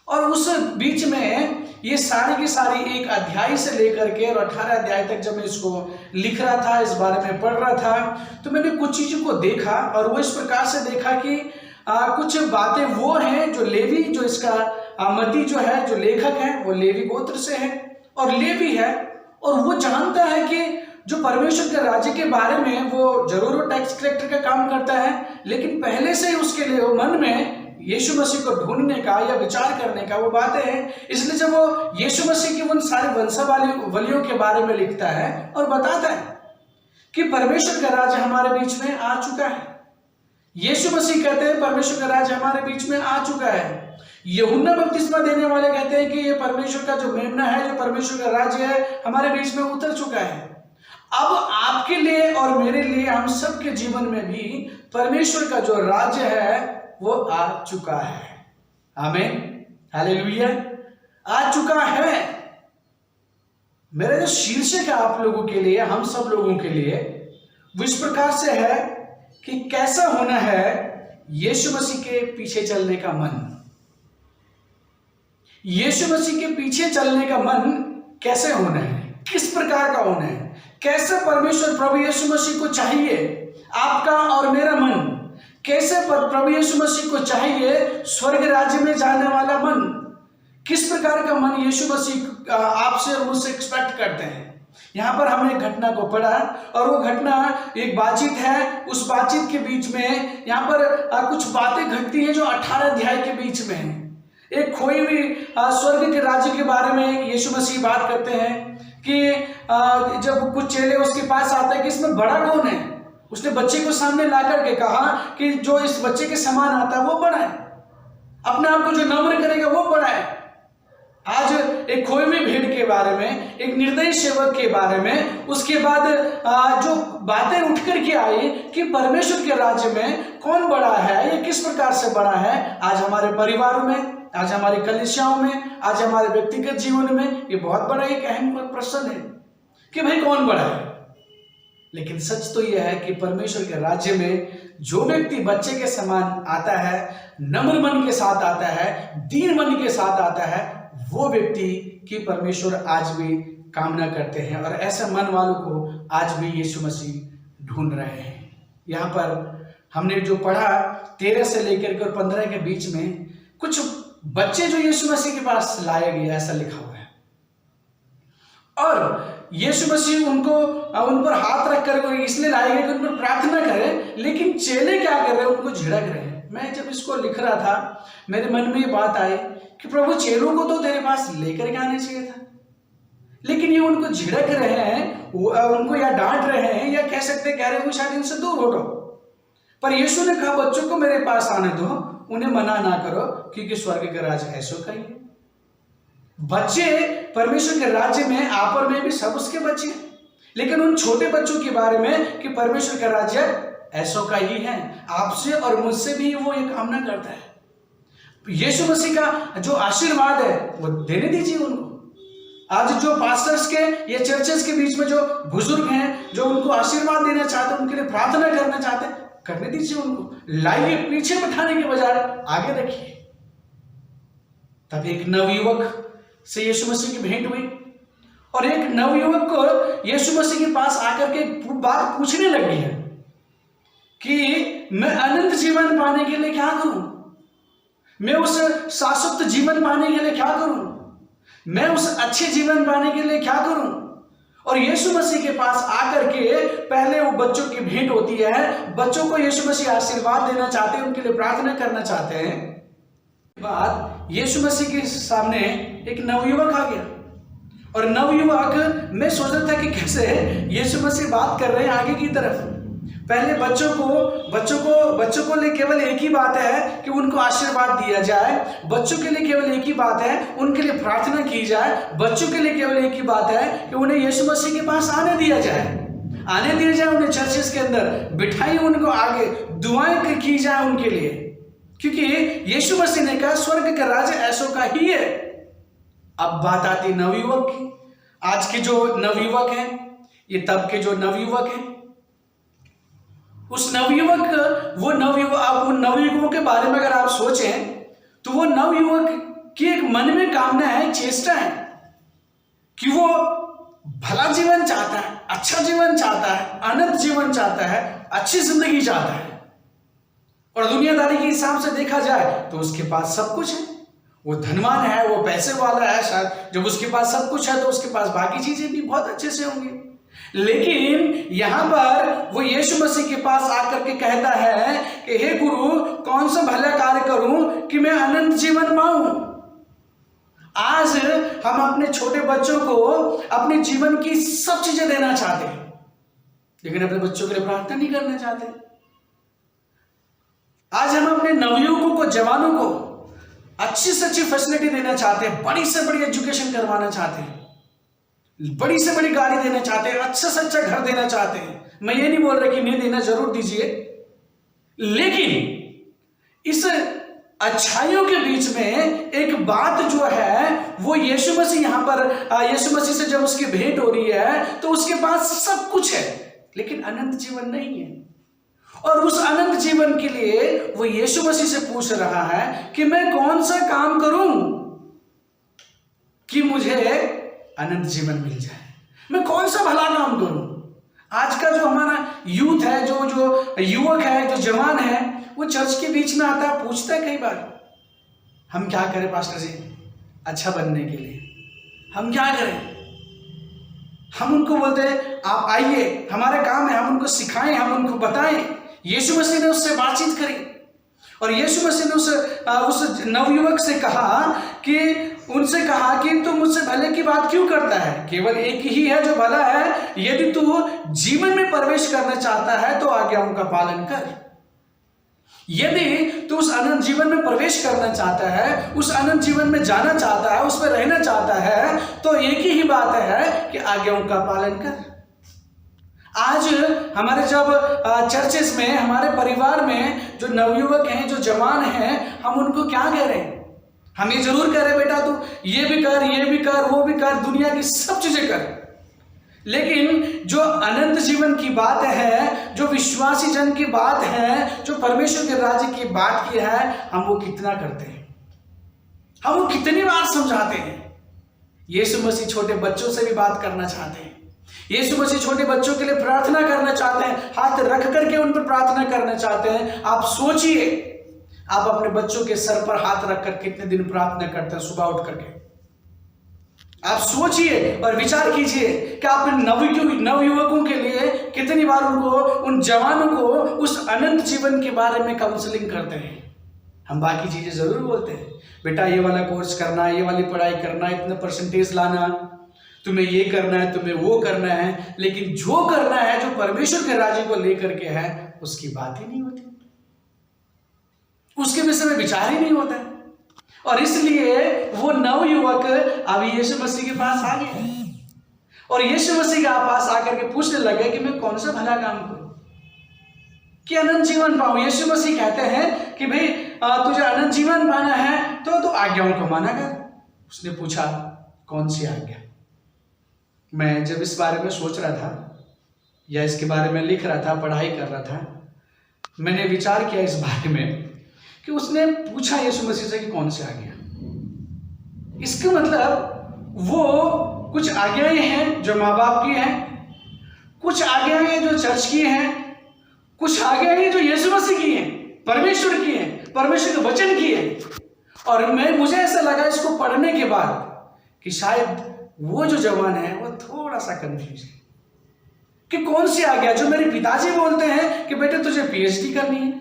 और उस बीच में ये सारी की सारी एक अध्याय से लेकर के और 18 अध्याय तक जब मैं इसको लिख रहा था, इस बारे में पढ़ रहा था, तो मैंने कुछ चीजों को देखा और वो इस प्रकार से देखा कि कुछ बातें वो हैं जो लेवी जो इसका मत्ती जो है, जो लेखक है, वो लेवी गोत्र से है और लेवी है, और वो जानता है कि जो परमेश्वर के राज्य के बारे में वो जरूर वो टैक्स कलेक्टर का काम करता है, लेकिन पहले से ही उसके लिए वो मन में यीशु मसीह को ढूंढने का या विचार करने का वो बातें हैं। इसलिए जब वो यीशु मसीह की उन सारे वंशावलियों के बारे में लिखता है और बताता है कि परमेश्वर का राज्य हमारे बीच में आ चुका है। यीशु मसीह कहते हैं परमेश्वर का राज्य हमारे बीच में आ चुका है। यूहन्ना बपतिस्मा देने वाले कहते हैं कि ये परमेश्वर का जो मेमना है, जो परमेश्वर का राज्य है, हमारे बीच में उतर चुका है। अब आपके लिए और मेरे लिए, हम सबके जीवन में भी परमेश्वर का जो राज्य है वो आ चुका है। आमीन, हालेलुया, आ चुका है। मेरा जो शीर्षक है आप लोगों के लिए, हम सब लोगों के लिए, वो इस प्रकार से है कि कैसा होना है यीशु मसीह के पीछे चलने का मन। यीशु मसीह के पीछे चलने का मन कैसे होना है, किस प्रकार का होना है, कैसे परमेश्वर प्रभु यीशु मसीह को चाहिए आपका और मेरा मन, कैसे प्रभु यीशु मसीह को चाहिए स्वर्ग राज्य में जाने वाला मन, किस प्रकार का मन यीशु मसीह आपसे और मुझसे एक्सपेक्ट करते हैं। यहाँ पर हमने एक घटना को पढ़ा और वो घटना एक बातचीत है। उस बातचीत के बीच में यहाँ पर कुछ बातें घटती हैं जो 18 अध्याय के बीच में है। एक खोई हुई स्वर्ग के राज्य के बारे में यीशु मसीह बात करते हैं कि जब कुछ चेले उसके पास आते हैं कि इसमें बड़ा कौन है। उसने बच्चे को सामने ला करके कहा कि जो इस बच्चे के समान आता है वो बड़ा है, अपने आप को जो नम्र करेगा वो बड़ा है। आज एक खोई हुई भेड़ के बारे में, एक निर्दयी सेवक के बारे में, उसके बाद जो बातें उठ कर के आई कि परमेश्वर के राज्य में कौन बड़ा है, ये किस प्रकार से बड़ा है। आज हमारे परिवारों में, आज हमारी कलीसियाओं में, आज हमारे व्यक्तिगत जीवन में ये बहुत बड़ा एक अहम प्रश्न है कि भाई कौन बड़ा है। लेकिन सच तो यह है कि परमेश्वर के राज्य में जो व्यक्ति बच्चे के समान आता है, नम्र मन के साथ आता है, दीन मन के साथ आता है, वो व्यक्ति की परमेश्वर आज भी कामना करते हैं और ऐसे मन वालों को आज भी यीशु मसीह ढूंढ रहे हैं। यहाँ पर हमने जो पढ़ा 13 से लेकर के 15 के बीच में कुछ बच्चे जो यीशु मसीह के पास लाए गए, ऐसा लिखा हुआ है। और यीशु मसीह उन पर हाथ रख कर इसलिए लाए गए कि उन पर प्रार्थना करें, लेकिन चेले क्या कर रहे हैं, उनको झिड़क रहे हैं। मैं जब इसको लिख रहा था मेरे मन में ये बात आई कि प्रभु चेलों को तो तेरे पास लेकर के आने चाहिए था, लेकिन ये उनको झिड़क रहे हैं, उनको या डांट रहे हैं या कह सकते कह रहे हैं शायद इनसे दूर हटो। पर यीशु ने कहा बच्चों को मेरे पास आने दो, उन्हें मना ना करो, क्योंकि स्वर्ग का राज्य ऐसो का ही है। बच्चे परमेश्वर के राज्य में, आप और मैं भी सब उसके बच्चे हैं, लेकिन उन छोटे बच्चों के बारे में कि परमेश्वर का राज्य ऐसो का ही है, आपसे और मुझसे भी वो ये कामना करता है। यीशु मसीह का जो आशीर्वाद है वो देने दीजिए उनको। आज जो पास्टर्स के या चर्चेस के बीच में जो बुजुर्ग हैं, जो उनको आशीर्वाद देना चाहते हैं, उनके लिए प्रार्थना करना चाहते हैं, करने दीजिए उनको। लाइए, पीछे बैठाने के बजाय आगे रखिए। तब एक नवयुवक से यीशु मसीह की भेंट हुई और एक नवयुवक को यीशु मसीह के पास आकर के बात पूछने लगी है कि मैं अनंत जीवन पाने के लिए क्या करूं, मैं उस शाश्वत जीवन पाने के लिए क्या करूं, मैं उस अच्छे जीवन पाने के लिए क्या करूं। और यीशु मसीह के पास आकर के पहले वो बच्चों की भेंट होती है, बच्चों को यीशु मसीह आशीर्वाद देना चाहते हैं, उनके लिए प्रार्थना करना चाहते हैं। बाद यीशु मसीह के सामने एक नवयुवक आ गया और नवयुवक, मैं सोच रहा था कि कैसे यीशु मसीह बात कर रहे हैं आगे की तरफ। पहले बच्चों को लिए केवल एक ही बात है कि उनको आशीर्वाद दिया जाए, बच्चों के लिए केवल एक ही बात है उनके लिए प्रार्थना की जाए, बच्चों के लिए केवल एक ही बात है कि उन्हें यीशु मसीह के पास आने दिया जाए, उन्हें चर्चेस के अंदर बिठाई, उनको आगे दुआएं की जाए उनके लिए, क्योंकि यीशु मसीह ने कहा स्वर्ग का राज्य ऐसो का ही है। अब बात आती नवयुवक की। आज के जो नवयुवक हैं, ये तब के जो नवयुवक हैं, उस नवयुवक, वो नवयुवकों के बारे में अगर आप सोचें तो वो नवयुवक की एक मन में कामना है, चेष्टा है कि वो भला जीवन चाहता है, अच्छा जीवन चाहता है, अनंत जीवन चाहता है, अच्छी जिंदगी चाहता है। और दुनियादारी के हिसाब से देखा जाए तो उसके पास सब कुछ है, वो धनवान है, वो पैसे वाला है, शायद जब उसके पास सब कुछ है तो उसके पास बाकी चीजें भी बहुत अच्छे से होंगी। लेकिन यहां पर वो यीशु मसीह के पास आकर के कहता है कि हे गुरु, कौन सा भला कार्य करूं कि मैं अनंत जीवन पाऊं। आज हम अपने छोटे बच्चों को अपने जीवन की सब चीजें देना चाहते हैं, लेकिन अपने बच्चों के लिए प्रार्थना नहीं करना चाहते। आज हम अपने नवयुवकों को, जवानों को अच्छी से अच्छी फैसिलिटी देना चाहते हैं, बड़ी से बड़ी एजुकेशन करवाना चाहते हैं, बड़ी से बड़ी गाड़ी देना चाहते हैं, अच्छा से अच्छा घर देना चाहते हैं। मैं ये नहीं बोल रहा कि नहीं देना, जरूर दीजिए, लेकिन इस अच्छाइयों के बीच में एक बात जो है वो यीशु मसीह यहां पर, यीशु मसीह से जब उसकी भेंट हो रही है तो उसके पास सब कुछ है, लेकिन अनंत जीवन नहीं है। और उस अनंत जीवन के लिए वो यीशु मसीह से पूछ रहा है कि मैं कौन सा काम करूं कि मुझे अनंत जीवन मिल जाए, मैं कौन सा भला काम करूं। आज का जो हमारा यूथ है, जो युवक है, जो जवान है, वो चर्च के बीच में आता है, पूछता है कई बार, हम क्या करें पास्टर जी अच्छा बनने के लिए, हम क्या करें। हम उनको बोलते हैं आप आइए, हमारे काम है, हम उनको सिखाएं, हम उनको बताएं। यीशु मसीह ने उससे बातचीत करी और यीशु मसीह ने उस नवयुवक से उनसे कहा कि तू मुझसे भले की बात क्यों करता है, केवल एक ही है जो भला है, यदि तू जीवन में प्रवेश करना चाहता है तो आज्ञाओं का पालन कर। यदि तू उस अनंत जीवन में प्रवेश करना चाहता है, उस अनंत जीवन में जाना चाहता है, उसमें रहना चाहता है, तो एक ही बात है कि आज्ञाओं का पालन कर। आज हमारे जब चर्चेस में, हमारे परिवार में जो नवयुवक हैं, जो जवान हैं, हम उनको क्या कह रहे हैं? हम ये जरूर कह रहे हैं बेटा तू ये भी कर, ये भी कर, वो भी कर, दुनिया की सब चीजें कर, लेकिन जो अनंत जीवन की बात है, जो विश्वासी जन की बात है, जो परमेश्वर के राज्य की बात की है, हम वो कितना करते हैं, हम वो कितनी बार समझाते हैं। यीशु मसीह छोटे बच्चों से भी बात करना चाहते हैं, यीशु मसीह छोटे बच्चों के लिए प्रार्थना करना चाहते हैं, हाथ रख करके उन पर प्रार्थना करना चाहते हैं। आप सोचिए, आप अपने बच्चों के सर पर हाथ रखकर कितने दिन प्रार्थना करते हैं सुबह उठ करके। आप सोचिए और विचार कीजिए कि आप नवयुवकों के लिए कितनी बार उनको, उन जवानों को उस अनंत जीवन के बारे में काउंसलिंग करते हैं। हम बाकी चीजें जरूर बोलते हैं, बेटा ये वाला कोर्स करना, ये वाली पढ़ाई करना, इतना परसेंटेज लाना, तुम्हें ये करना है, तुम्हें वो करना है, लेकिन जो करना है, जो परमेश्वर के राज्य को लेकर के है, उसकी बात ही नहीं होती, उसके विषय में विचार ही नहीं होता है। और इसलिए वो नवयुवक अब यीशु मसीह के पास आ गया और यीशु मसीह के पास आकर के पूछने लगे कि मैं कौन सा भला काम करूं कि अनंत जीवन पाऊं। यीशु मसीह कहते हैं कि भाई तुझे अनंत जीवन पाना है तो आज्ञाओं को माना कर। उसने पूछा कौन सी आज्ञा। मैं जब इस बारे में सोच रहा था या इसके बारे में लिख रहा था, पढ़ाई कर रहा था, मैंने विचार किया इस बारे में कि उसने पूछा यीशु मसीह से कि कौन सी आज्ञा। इसका मतलब वो कुछ आज्ञाएं हैं जो माँ बाप की हैं, कुछ आज्ञाएं हैं जो चर्च की हैं, कुछ आज्ञाएं हैं जो यीशु मसीह की हैं, परमेश्वर की हैं, परमेश्वर के वचन की है। और मुझे ऐसा लगा इसको पढ़ने के बाद कि शायद वो जो जवान है वो थोड़ा सा कंफ्यूज है कि कौन सी आज्ञा। जो मेरे पिताजी बोलते हैं कि बेटे तुझे पीएचडी करनी है,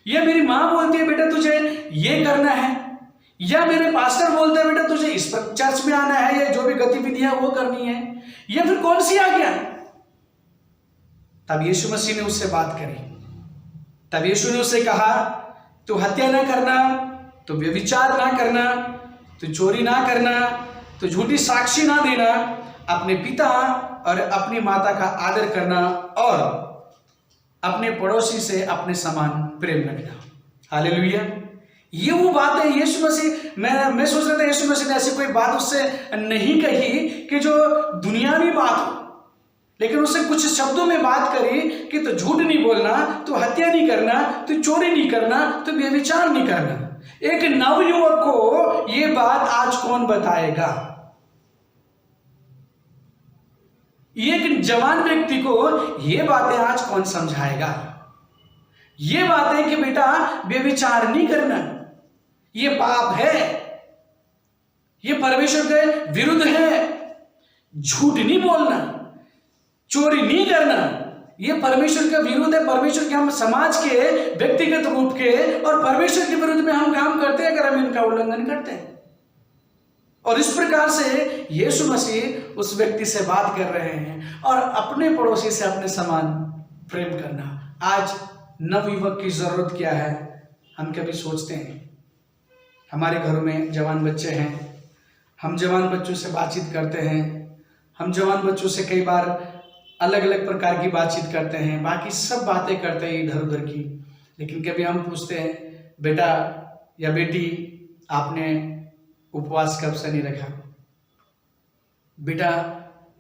या मेरी माँ बोलती है बेटा तुझे ये करना है, या मेरे पास्टर बोलते हैं बेटा तुझे इस पर चर्च में आना है, या जो भी गतिविधियां वो करनी है, या फिर कौन सी आज्ञा। तब यीशु मसीह ने उससे बात करी। तब यीशु ने उससे कहा तू हत्या ना करना, तू व्यभिचार ना करना, तू चोरी ना करना, तू झूठी साक्षी ना देना, अपने पिता और अपनी माता का आदर करना, और अपने पड़ोसी से अपने समान प्रेम रखना। हालेलुया। ये वो बात है यीशु मसीह, मैं सोच रहा था यीशु मसीह ने ऐसी कोई बात उससे नहीं कही कि जो दुनियावी बात हो, लेकिन उससे कुछ शब्दों में बात करी कि तो झूठ नहीं बोलना, तो हत्या नहीं करना, तो चोरी नहीं करना, तो व्यभिचार नहीं करना। एक नवयुवक को ये बात आज कौन बताएगा? एक जवान व्यक्ति को ये बातें आज कौन समझाएगा? ये बातें कि बेटा व्यभिचार नहीं करना, ये पाप है, ये परमेश्वर के विरुद्ध है। झूठ नहीं बोलना, चोरी नहीं करना, ये परमेश्वर का विरुद्ध है। परमेश्वर के हम समाज के व्यक्तिगत रूप के और परमेश्वर के विरुद्ध में हम काम करते हैं अगर हम इनका उल्लंघन करते हैं। और इस प्रकार से यीशु मसीह उस व्यक्ति से बात कर रहे हैं और अपने पड़ोसी से अपने समान प्रेम करना। आज नवयुवक की जरूरत क्या है, हम कभी सोचते हैं? हमारे घरों में जवान बच्चे हैं, हम जवान बच्चों से बातचीत करते हैं, हम जवान बच्चों से कई बार अलग अलग प्रकार की बातचीत करते हैं, बाकी सब बातें करते हैं इधर उधर की। लेकिन कभी हम पूछते हैं, बेटा या बेटी आपने उपवास कब से नहीं रखा? बेटा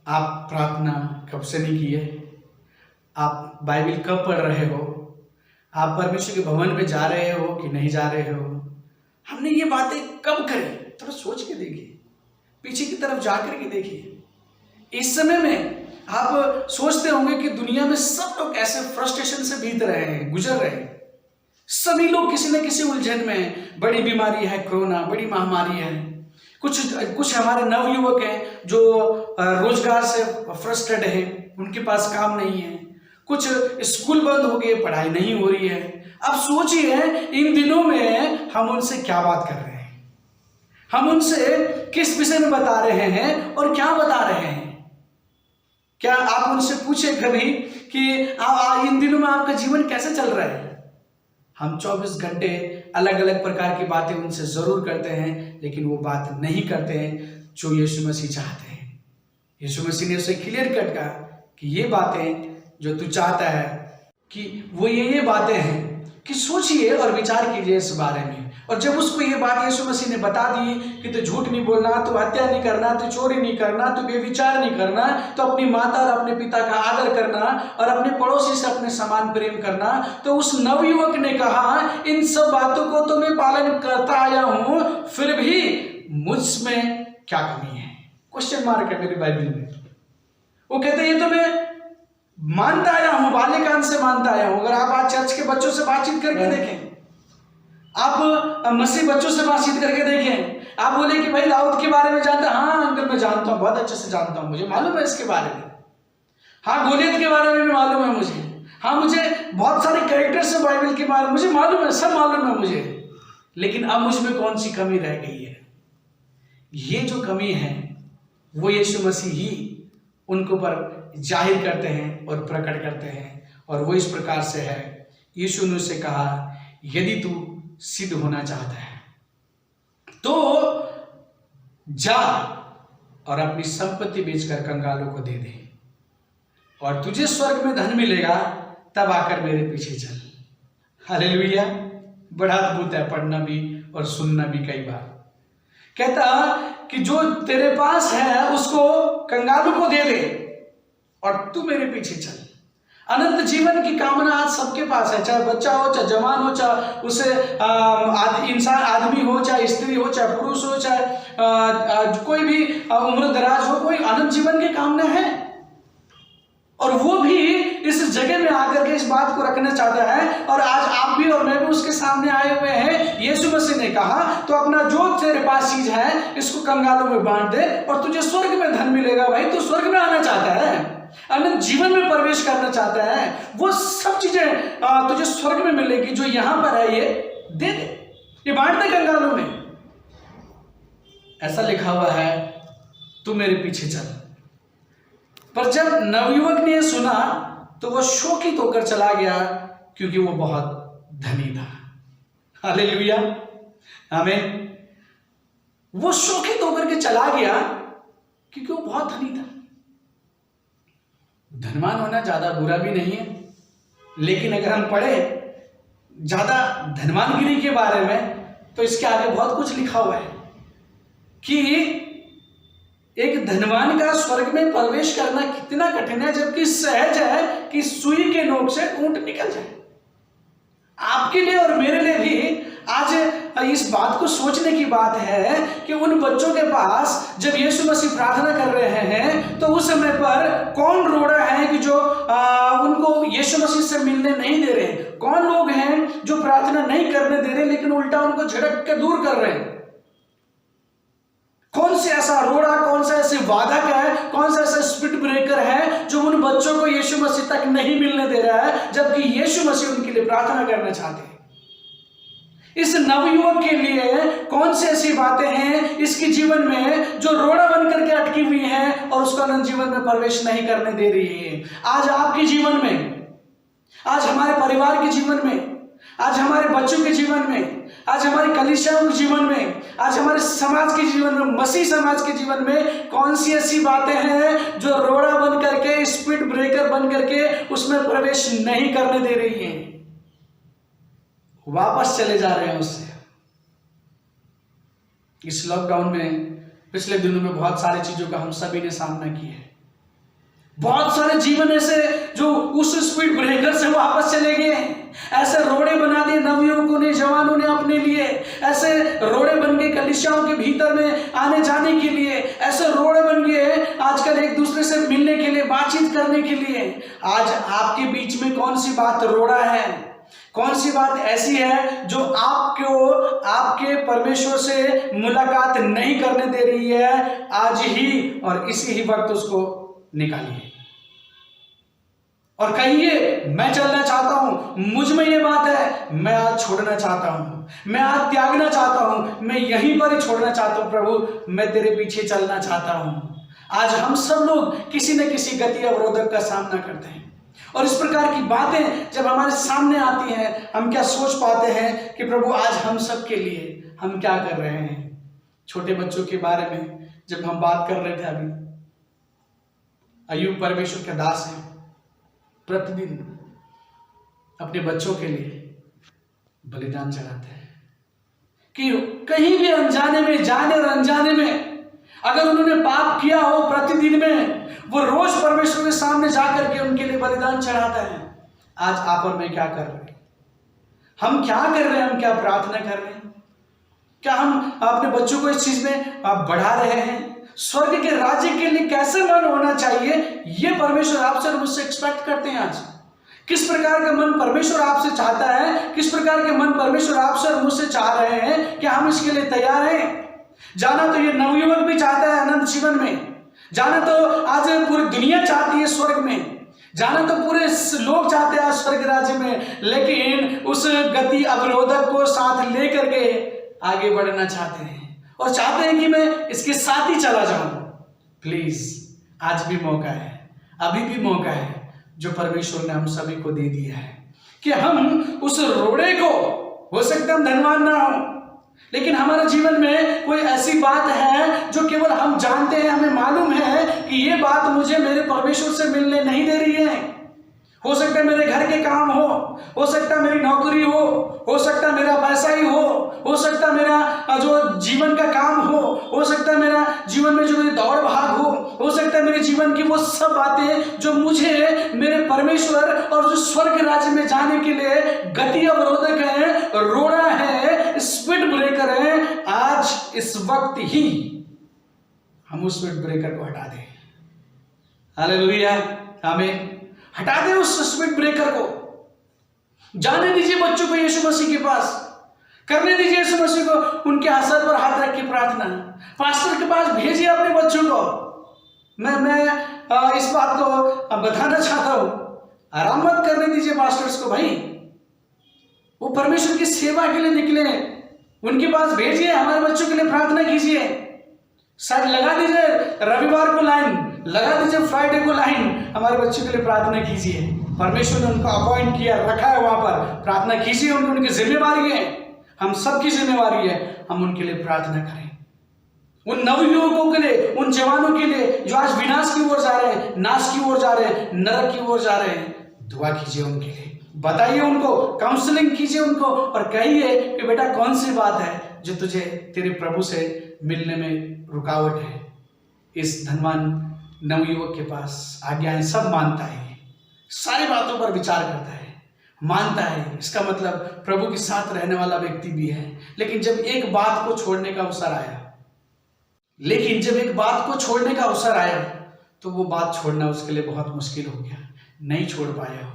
आप प्रार्थना कब से नहीं किए? आप बाइबल कब पढ़ रहे हो? आप परमेश्वर के भवन में जा रहे हो कि नहीं जा रहे हो? हमने ये बातें कब करी? थोड़ा सोच के देखिए, पीछे की तरफ जाकर के देखिए। इस समय में आप सोचते होंगे कि दुनिया में सब लोग ऐसे फ्रस्ट्रेशन से बीत रहे हैं, गुजर रहे हैं। सभी लोग किसी न किसी उलझन में हैं। बड़ी बीमारी है, कोरोना बड़ी महामारी है। कुछ हमारे नवयुवक हैं जो रोजगार से फ्रस्ट्रेट हैं, उनके पास काम नहीं है। कुछ स्कूल बंद हो गए, पढ़ाई नहीं हो रही है। अब सोचिए इन दिनों में हम उनसे क्या बात कर रहे हैं, हम उनसे किस विषय में बता रहे हैं और क्या बता रहे हैं? क्या आप उनसे पूछे कभी कि इन दिनों में आपका जीवन कैसे चल रहा है? हम 24 घंटे अलग अलग प्रकार की बातें उनसे जरूर करते हैं, लेकिन वो बात नहीं करते हैं जो यीशु मसीह चाहते हैं। यीशु मसीह ने उसे क्लियर कट कहा कि ये बातें जो तू चाहता है कि वो ये बातें हैं कि सोचिए और विचार कीजिए इस बारे में। और जब उसको ये बात यीशु मसीह ने बता दी कि तू झूठ नहीं बोलना, तू हत्या नहीं करना, तू चोरी नहीं करना, तू बेविचार नहीं करना, तो अपनी माता और अपने पिता का आदर करना और अपने पड़ोसी से अपने समान प्रेम करना, तो उस नवयुवक ने कहा इन सब बातों को तो मैं पालन करता आया हूं, फिर भी मुझ में क्या कमी है? क्वेश्चन मार्क है मेरी बाइबल में। वो कहते ये तो मैं मानता आया हूं, बाल्यकाल से मानता आया हूं। अगर आप आज चर्च के बच्चों से बातचीत करके देखें, आप मसीह बच्चों से बातचीत करके देखें, आप बोले कि भाई दाऊद के बारे में जानते? हाँ अंकल मैं जानता हूं, बहुत अच्छे से जानता हूं, मुझे मालूम है इसके बारे में। हाँ गोलियत के बारे में भी मालूम है मुझे। हाँ मुझे बहुत सारे कैरेक्टर्स है बाइबल के बारे में मुझे मालूम है, सब मालूम है मुझे। लेकिन अब मुझ में कौन सी कमी रह गई है? ये जो कमी है वो यीशु मसीह ही उनको पर जाहिर करते हैं और प्रकट करते हैं। और वो इस प्रकार से है, यीशु ने उसे कहा यदि तू सिद्ध होना चाहता है तो जा और अपनी संपत्ति बेचकर कंगालों को दे दे और तुझे स्वर्ग में धन मिलेगा, तब आकर मेरे पीछे चल। हालेलुया। बड़ा अद्भुत है पढ़ना भी और सुनना भी। कई बार कहता कि जो तेरे पास है उसको कंगालों को दे दे और तू मेरे पीछे चल। अनंत जीवन की कामना आज सबके पास है, चाहे बच्चा हो, चाहे जवान हो, चाहे उसे इंसान आदमी हो, चाहे स्त्री हो, चाहे पुरुष हो, चाहे कोई भी उम्र दराज हो, कोई अनंत जीवन की कामना है। और वो भी इस जगह में आकर के इस बात को रखना चाहता है। और आज आप भी और मैं भी उसके सामने आए हुए हैं। यीशु मसीह ने कहा तो अपना जो तेरे पास चीज है इसको कंगालों में बांट दे और तुझे स्वर्ग में धन मिलेगा। भाई तू स्वर्ग में आना चाहता है, अनंत जीवन में प्रवेश करना चाहता है, वो सब चीजें तुझे स्वर्ग में मिलेगी जो यहां पर है, ये दे दे, ये बांट दे कंगालों में। ऐसा लिखा हुआ है तू मेरे पीछे चल। पर जब नवयुवक ने सुना तो वो शोकित होकर चला गया क्योंकि वो बहुत धनी था। हालेलुया, आमीन। वो शोकित होकर के चला गया क्योंकि वो बहुत धनी था। धनवान होना ज्यादा बुरा भी नहीं है, लेकिन अगर हम पढ़े ज्यादा धनवानगिरी के बारे में तो इसके आगे बहुत कुछ लिखा हुआ है कि एक धनवान का स्वर्ग में प्रवेश करना कितना कठिन है, जबकि सहज है कि सुई के नोक से ऊंट निकल जाए। आपके लिए और मेरे लिए भी आज इस बात को सोचने की बात है कि उन बच्चों के पास जब यीशु मसीह प्रार्थना कर रहे हैं तो उस समय पर कौन रोड़ा है कि जो उनको यीशु मसीह से मिलने नहीं दे रहे? कौन लोग हैं जो प्रार्थना नहीं करने दे रहे लेकिन उल्टा उनको झिड़क के दूर कर रहे हैं? कौन से ऐसा रोड़ा, कौन सा ऐसे वादक है, कौन सा ऐसा स्पीड ब्रेकर है जो उन बच्चों को यीशु मसीह तक नहीं मिलने दे रहा है, जबकि यीशु मसीह उनके लिए प्रार्थना करना चाहते हैं। इस नवयुवक के लिए कौन सी ऐसी बातें हैं इसके जीवन में जो रोड़ा बन करके अटकी हुई है और उसका अनंत जीवन में प्रवेश नहीं करने दे रही है? आज आपके जीवन में, आज हमारे परिवार के जीवन में, आज हमारे बच्चों के जीवन में, आज हमारी कलीसियाओं के जीवन में, आज हमारे समाज के जीवन में, मसीह समाज के जीवन में कौन सी ऐसी बातें हैं जो रोड़ा बन करके, स्पीड ब्रेकर बन करके उसमें प्रवेश नहीं करने दे रही हैं, वापस चले जा रहे हैं उससे। इस लॉकडाउन में पिछले दिनों में बहुत सारी चीजों का हम सभी ने सामना किया है। बहुत सारे जीवन ऐसे जो उस स्पीड ब्रेकर से वापस चले गए हैं, ऐसे रोड़े बना दिए नवयुवकों ने, जवानों ने अपने लिए, ऐसे रोड़े बन गए कलीसियाओं के भीतर में आने जाने के लिए, ऐसे रोड़े बन गए आजकल एक दूसरे से मिलने के लिए, बातचीत करने के लिए। आज आपके बीच में कौन सी बात रोड़ा है, कौन सी बात ऐसी है जो आपको आपके परमेश्वर से मुलाकात नहीं करने दे रही है? आज ही और इसी ही वक्त उसको निकालिए और कहिए, मैं चलना चाहता हूं, मुझ में ये बात है, मैं आज छोड़ना चाहता हूं, मैं आज त्यागना चाहता हूं, मैं यहीं पर ही छोड़ना चाहता हूं प्रभु, मैं तेरे पीछे चलना चाहता हूं। आज हम सब लोग किसी न किसी गति अवरोधक का सामना करते हैं और इस प्रकार की बातें जब हमारे सामने आती हैं, हम क्या सोच पाते हैं कि प्रभु आज हम सब के लिए हम क्या कर रहे हैं। छोटे बच्चों के बारे में जब हम बात कर रहे थे अभी, अय्यूब परमेश्वर के दास हैं, प्रतिदिन अपने बच्चों के लिए बलिदान चढ़ाते हैं कि कहीं भी अनजाने में, जाने और अनजाने में अगर उन्होंने पाप किया हो प्रतिदिन में, वो रोज परमेश्वर के सामने जाकर के उनके लिए बलिदान चढ़ाता है। आज आप और मैं क्या कर रहे हैं? हम क्या कर रहे हैं? हम क्या प्रार्थना कर रहे हैं? क्या हम अपने बच्चों को इस चीज में बढ़ा रहे हैं? स्वर्ग के राज्य के लिए कैसे मन होना चाहिए, ये परमेश्वर आपसे और मुझसे एक्सपेक्ट करते हैं। आज किस प्रकार का मन परमेश्वर आपसे चाहता है, किस प्रकार के मन परमेश्वर आपसे और मुझसे चाह रहे हैं, क्या हम इसके लिए तैयार हैं? जाना तो ये नवयुवक भी चाहता है अनंत जीवन में, जाना तो आज पूरी दुनिया चाहती है स्वर्ग में, जाना तो पूरे लोग चाहते हैं स्वर्ग राज्य में, लेकिन उस गति अवरोधक को साथ लेकर के आगे बढ़ना चाहते हैं और चाहते हैं कि मैं इसके साथ ही चला जाऊं। प्लीज, आज भी मौका है, अभी भी मौका है जो परमेश्वर ने हम सभी को दे दिया है कि हम उस रोड़े को, हो सकता है हम धनवान ना हो, लेकिन हमारे जीवन में कोई ऐसी बात है जो केवल हम जानते हैं, हमें मालूम है कि ये बात मुझे मेरे परमेश्वर से मिलने नहीं दे रही है। हो सकता है मेरे घर के काम हो सकता है मेरी नौकरी हो सकता है मेरा पैसा ही हो सकता है मेरा जो जीवन का काम हो सकता है मेरा जीवन में जो मेरी दौड़ भाग हो सकता है मेरे जीवन की वो सब बातें जो मुझे मेरे परमेश्वर और जो स्वर्ग राज्य में जाने के लिए गति अवरोधक है, रोड़ा है, स्पीड ब्रेकर है। आज इस वक्त ही हम उस स्पीड ब्रेकर को हटा दें। हालेलुया, आमीन। हटा दे उस स्पीड ब्रेकर को, जाने दीजिए बच्चों को यीशु मसीह के पास, करने दीजिए यीशु मसीह को उनके आसन पर हाथ रख के प्रार्थना, पास्टर के पास भेजिए अपने बच्चों को। मैं इस बात को बताना चाहता हूं, आराम मत करने दीजिए पास्टर्स को भाई, वो परमेश्वर की सेवा के लिए निकले, उनके पास भेजिए, हमारे बच्चों के लिए प्रार्थना कीजिए। शायद लगा दीजिए रविवार को लाइन, लगा दीजिए फ्राइडे को लाइन, हमारे बच्चों के लिए प्रार्थना कीजिए। परमेश्वर ने उनको अपॉइंट किया, रखा है वहां पर, प्रार्थना कीजिए। उनकी जिम्मेवारी है, हम सबकी जिम्मेवारी है, हम उनके लिए प्रार्थना करें। उन नवयुवकों के लिए, उन जवानों के लिए जो आज विनाश की ओर जा रहे हैं, नाश की ओर जा रहे हैं, नरक की ओर जा रहे हैं, दुआ कीजिए उनके लिए, बताइए उनको, काउंसलिंग कीजिए उनको और कहिए कि बेटा कौन सी बात है जो तुझे तेरे प्रभु से मिलने में रुकावट है। इस धनवान नवयुवक के पास आज्ञाएं सब मानता है, सारी बातों पर विचार करता है, मानता है। इसका मतलब प्रभु के साथ रहने वाला व्यक्ति भी है। लेकिन जब एक बात को छोड़ने का अवसर आया, तो वो बात छोड़ना उसके लिए बहुत मुश्किल हो गया, नहीं छोड़ पाया,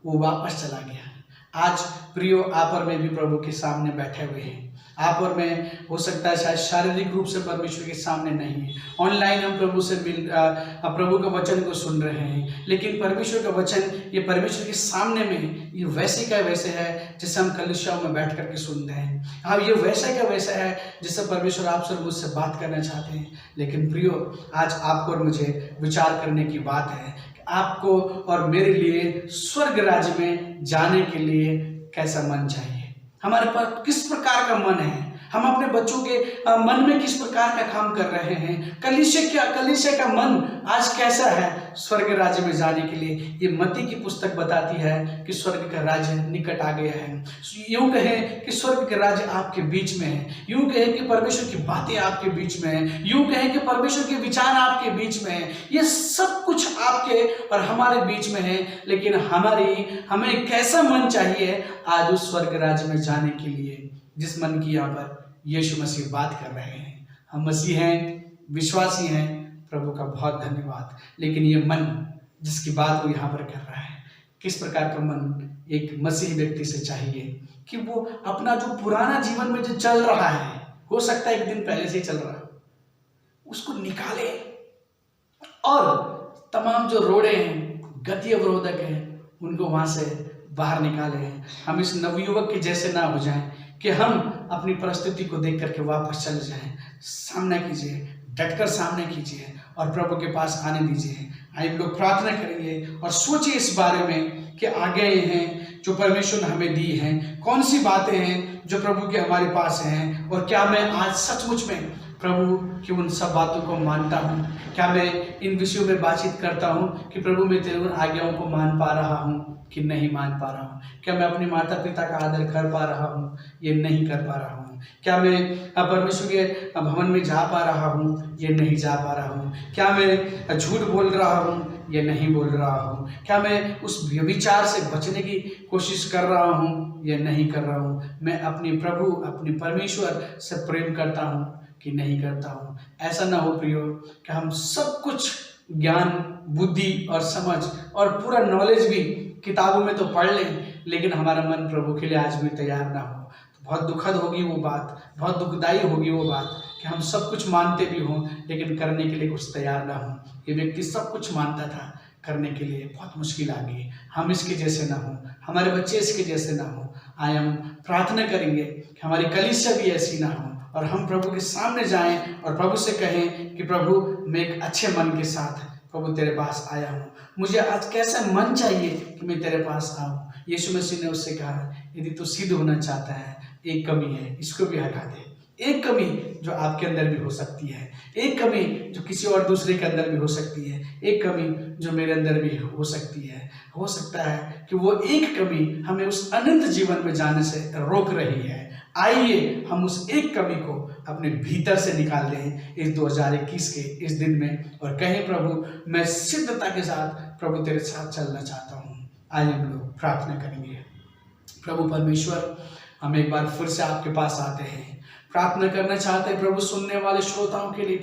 वो वापस चला गया। आज प्रियो, आप और मैं भी प्रभु के सामने बैठे हुए हैं। आप और मैं हो सकता है शायद शारीरिक रूप से परमेश्वर के सामने नहीं है, ऑनलाइन हम प्रभु से प्रभु का वचन को सुन रहे हैं, लेकिन परमेश्वर का वचन ये परमेश्वर के सामने में ये वैसे का वैसे है जैसे हम कलीसियाओं में बैठ करके सुनते हैं। हाँ, ये वैसा का वैसा है जिससे परमेश्वर आपसे और मुझसे बात करना चाहते हैं। लेकिन प्रियो, आज आपको और मुझे विचार करने की बात है कि आपको और मेरे लिए स्वर्ग राज्य में जाने के लिए कैसा मन चाहिए, हमारे पास किस प्रकार का मन है, हम अपने बच्चों के मन में किस प्रकार का काम कर रहे हैं, कलीसिया का मन आज कैसा है स्वर्ग राज्य में जाने के लिए। ये मत्ती की पुस्तक बताती है कि स्वर्ग का राज्य निकट आ गया है। यूं कहें कि स्वर्ग का राज्य आपके बीच में है, यूं कहें कि परमेश्वर की बातें आपके बीच में है, यूं कहें कि परमेश्वर के विचार आपके बीच में है। ये सब कुछ आपके और हमारे बीच में है, लेकिन हमें कैसा मन चाहिए आज उस स्वर्ग राज्य में जाने के लिए, जिस मन की यहाँ पर यीशु मसीह बात कर रहे हैं। हम मसीह हैं, विश्वासी हैं, प्रभु का बहुत धन्यवाद। लेकिन ये मन जिसकी बात वो यहाँ पर कर रहा है, किस प्रकार का मन एक मसीही व्यक्ति से चाहिए कि वो अपना जो पुराना जीवन में जो चल रहा है, हो सकता है एक दिन पहले से ही चल रहा है, उसको निकाले और तमाम जो रोड़े हैं, गति अवरोधक हैं, उनको वहां से बाहर निकाले। हम इस नवयुवक के जैसे ना हो जाएं कि हम अपनी परिस्थिति को देख करके वापस चले जाएं। सामना कीजिए, डटकर सामने कीजिए और प्रभु के पास आने दीजिए। आइए लोग प्रार्थना करेंगे और सोचिए इस बारे में कि आगे हैं जो परमेश्वर ने हमें दी हैं, कौन सी बातें हैं जो प्रभु के हमारे पास हैं, और क्या मैं आज सचमुच में प्रभु की उन सब बातों को मानता हूँ। क्या मैं इन विषयों में बातचीत करता हूँ कि प्रभु मैं तेरे उन आज्ञाओं को मान पा रहा हूँ कि नहीं मान पा रहा हूँ। क्या मैं अपने माता पिता का आदर कर पा रहा हूँ, ये नहीं कर पा रहा हूँ। क्या मैं परमेश्वर के भवन में जा पा रहा हूँ, ये नहीं जा पा रहा हूँ। क्या मैं झूठ बोल रहा हूँ, ये नहीं बोल रहा हूँ। क्या मैं उस व्यभिचार से बचने की कोशिश कर रहा हूँ, ये नहीं कर रहा हूँ। मैं अपने प्रभु अपने परमेश्वर से प्रेम करता हूँ कि नहीं करता हूँ। ऐसा ना हो प्रियो कि हम सब कुछ ज्ञान, बुद्धि और समझ और पूरा नॉलेज भी किताबों में तो पढ़ लें, लेकिन हमारा मन प्रभु के लिए आज भी तैयार ना हो। तो बहुत दुखद होगी वो बात, बहुत दुखदाई होगी वो बात कि हम सब कुछ मानते भी हों लेकिन करने के लिए कुछ तैयार ना हो। ये व्यक्ति सब कुछ मानता था, करने के लिए बहुत मुश्किल आ गई। हम इसके जैसे ना हो, हमारे बच्चे इसके जैसे ना हो। आए हम प्रार्थना करेंगे कि हमारी कलीसिया भी ऐसी ना हो और हम प्रभु के सामने जाएं और प्रभु से कहें कि प्रभु मैं एक अच्छे मन के साथ प्रभु तेरे पास आया हूँ, मुझे आज कैसा मन चाहिए कि मैं तेरे पास आऊँ। यीशु मसीह ने उससे कहा यदि तू सिद्ध होना चाहता है, एक कमी है, इसको भी हटा दे। एक कमी जो आपके अंदर भी हो सकती है, एक कमी जो किसी और दूसरे के अंदर भी हो सकती है, एक कमी जो मेरे अंदर भी हो सकती है। हो सकता है कि वो एक कमी हमें उस अनंत जीवन में जाने से रोक रही है। आइए हम उस एक कमी को अपने भीतर से निकाल दें इस 2021 के इस दिन में और कहें प्रभु मैं सिद्धता के साथ प्रभु तेरे साथ चलना चाहता हूँ। आइए हम लोग प्रार्थना करेंगे। प्रभु परमेश्वर, हम एक बार फिर से आपके पास आते हैं, प्रार्थना करना चाहते हैं प्रभु सुनने वाले श्रोताओं के लिए।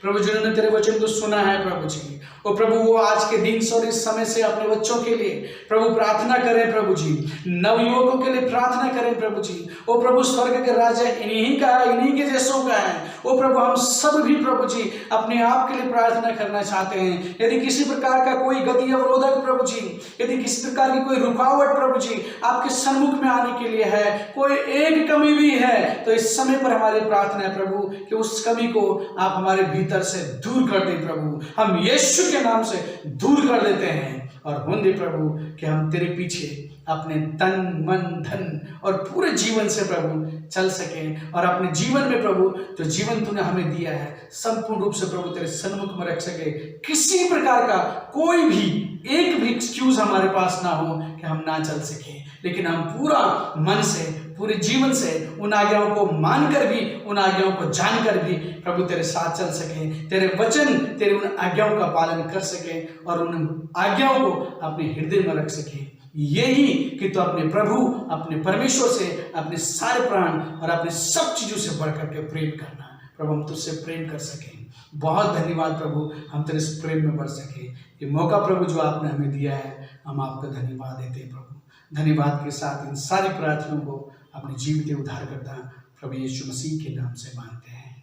प्रभु जिन्होंने तेरे वचन को सुना है प्रभु जी, और प्रभु वो आज के दिन से और इस समय से अपने बच्चों के लिए प्रभु प्रार्थना करें प्रभु जी, नवयुवकों के लिए प्रार्थना करें प्रभु जी। ओ प्रभु स्वर्ग के राज्य इन्हीं का है, इन्हीं के जैसों का है। ओ प्रभु हम सब भी प्रभु जी अपने आप के लिए प्रार्थना करना चाहते हैं। यदि किसी प्रकार का कोई गति अवरोधक प्रभु जी, यदि किसी प्रकार की कोई रुकावट प्रभु जी आपके सम्मुख में आने के लिए है, कोई एक कमी भी है, तो इस समय पर हमारी प्रार्थना है प्रभु कि उस कमी को आप हमारे भीतर से दूर कर दें प्रभु। हम यीशु के नाम से दूर कर देते हैं और होंगे प्रभु कि हम तेरे पीछे अपने तन मन धन और पूरे जीवन से प्रभु चल सकें और अपने जीवन में प्रभु जो जीवन तूने हमें दिया है संपूर्ण रूप से प्रभु तेरे सन्मुख में रख सके। किसी प्रकार का कोई भी एक भी एक्सक्यूज हमारे पास ना हो कि हम ना चल सके, लेकिन हम पूरा मन से पूरे जीवन से उन आज्ञाओं को मानकर भी, उन आज्ञाओं को जानकर भी प्रभु तेरे साथ चल सके, तेरे वचन तेरे उन आज्ञाओं का पालन कर सके और उन आज्ञाओं को अपने हृदय में रख सके। यही कि तो अपने प्रभु अपने परमेश्वर से अपने सारे प्राण और अपने सब चीजों से बढ़ करके प्रेम करना। प्रभु हम तुझसे प्रेम कर सके। बहुत धन्यवाद प्रभु, हम तेरे इस प्रेम में बढ़ सके। ये मौका प्रभु जो आपने हमें दिया है, हम आपका धन्यवाद देते हैं प्रभु। धन्यवाद के साथ इन सारी प्रार्थनाओं को अपने जीवित उद्धार करता प्रभु यीशु मसीह के नाम से मांगते हैं,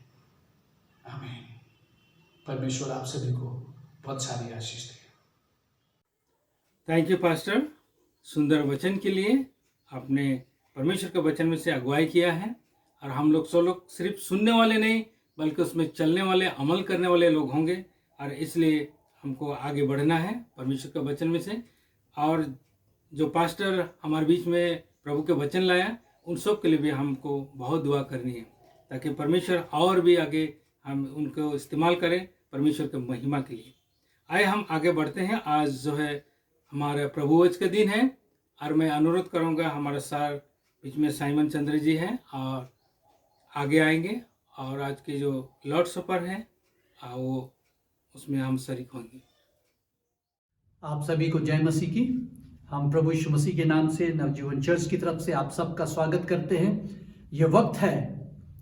आमीन। परमेश्वर आप सभी को बहुत सारी आशीष दे। थैंक यू पास्टर, सुंदर वचन के लिए। आपने परमेश्वर के वचन में से अगुवाई किया है और हम लोग सब लोग सिर्फ सुनने वाले नहीं बल्कि उसमें चलने वाले, अमल करने वाले लोग होंगे, और इसलिए हमको आगे बढ़ना है परमेश्वर के वचन में से। और जो पास्टर हमारे बीच में प्रभु के वचन लाया, उन सब के लिए भी हमको बहुत दुआ करनी है, ताकि परमेश्वर और भी आगे हम उनको इस्तेमाल करें परमेश्वर के महिमा के लिए। आए हम आगे बढ़ते हैं। आज जो है हमारा प्रभुवच का दिन है, और मैं अनुरोध करूंगा, हमारे सार बीच में साइमन चंद्र जी हैं और आगे आएंगे, और आज के जो लॉर्ड सपर है वो उसमें हम शरीक होंगे। आप सभी को जय मसीह की। हम प्रभु यीशु मसीह के नाम से नवजीवन चर्च की तरफ से आप सबका स्वागत करते हैं। यह वक्त है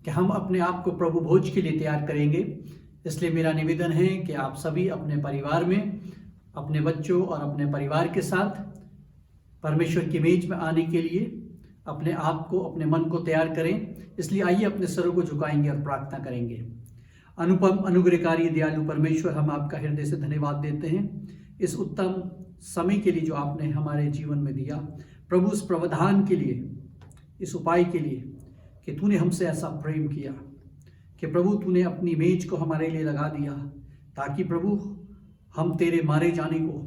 कि हम अपने आप को प्रभु भोज के लिए तैयार करेंगे, इसलिए मेरा निवेदन है कि आप सभी अपने परिवार में, अपने बच्चों और अपने परिवार के साथ परमेश्वर की मेज में आने के लिए अपने आप को, अपने मन को तैयार करें। इसलिए आइए अपने सरों को झुकाएंगे और प्रार्थना करेंगे। अनुपम, अनुग्रहकारी, दयालु परमेश्वर, हम आपका हृदय से धन्यवाद देते हैं इस उत्तम समय के लिए जो आपने हमारे जीवन में दिया। प्रभु, उस प्रावधान के लिए, इस उपाय के लिए कि तूने हमसे ऐसा प्रेम किया कि प्रभु तूने अपनी मेज को हमारे लिए लगा दिया, ताकि प्रभु हम तेरे मारे जाने को,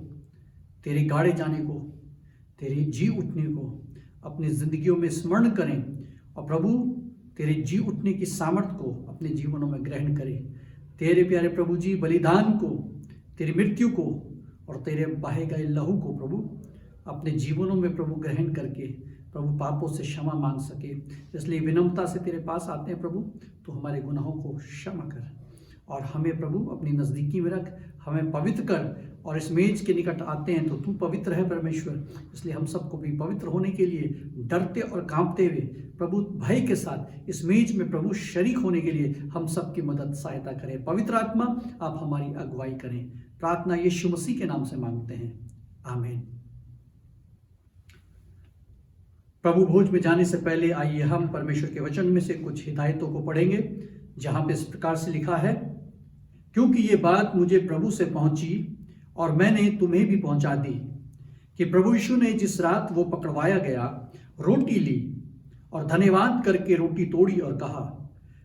तेरे गाड़े जाने को, तेरे जी उठने को अपनी ज़िंदगियों में स्मरण करें, और प्रभु तेरे जी उठने की सामर्थ्य को अपने जीवनों में ग्रहण करें। तेरे प्यारे प्रभु जी बलिदान को, तेरी मृत्यु को और तेरे बहे गए लहू को प्रभु अपने जीवनों में प्रभु ग्रहण करके प्रभु पापों से क्षमा मांग सके। इसलिए विनम्रता से तेरे पास आते हैं प्रभु, तो हमारे गुनाहों को क्षमा कर और हमें प्रभु अपनी नज़दीकी में रख, हमें पवित्र कर। और इस मेज के निकट आते हैं तो तू पवित्र है परमेश्वर, इसलिए हम सबको भी पवित्र होने के लिए डरते और कांपते हुए प्रभु भय के साथ इस मेज में प्रभु शरीक होने के लिए हम सबकी मदद सहायता करें। पवित्र आत्मा, आप हमारी अगुवाई करें। प्रार्थना यीशु मसीह के नाम से मांगते हैं, आमीन। प्रभु भोज में जाने से पहले आइए हम परमेश्वर के वचन में से कुछ हिदायतों को पढ़ेंगे, जहां पे इस प्रकार से लिखा है, क्योंकि ये बात मुझे प्रभु से पहुंची और मैंने तुम्हें भी पहुंचा दी कि प्रभु यीशु ने जिस रात वो पकड़वाया गया रोटी ली और धन्यवाद करके रोटी तोड़ी और कहा,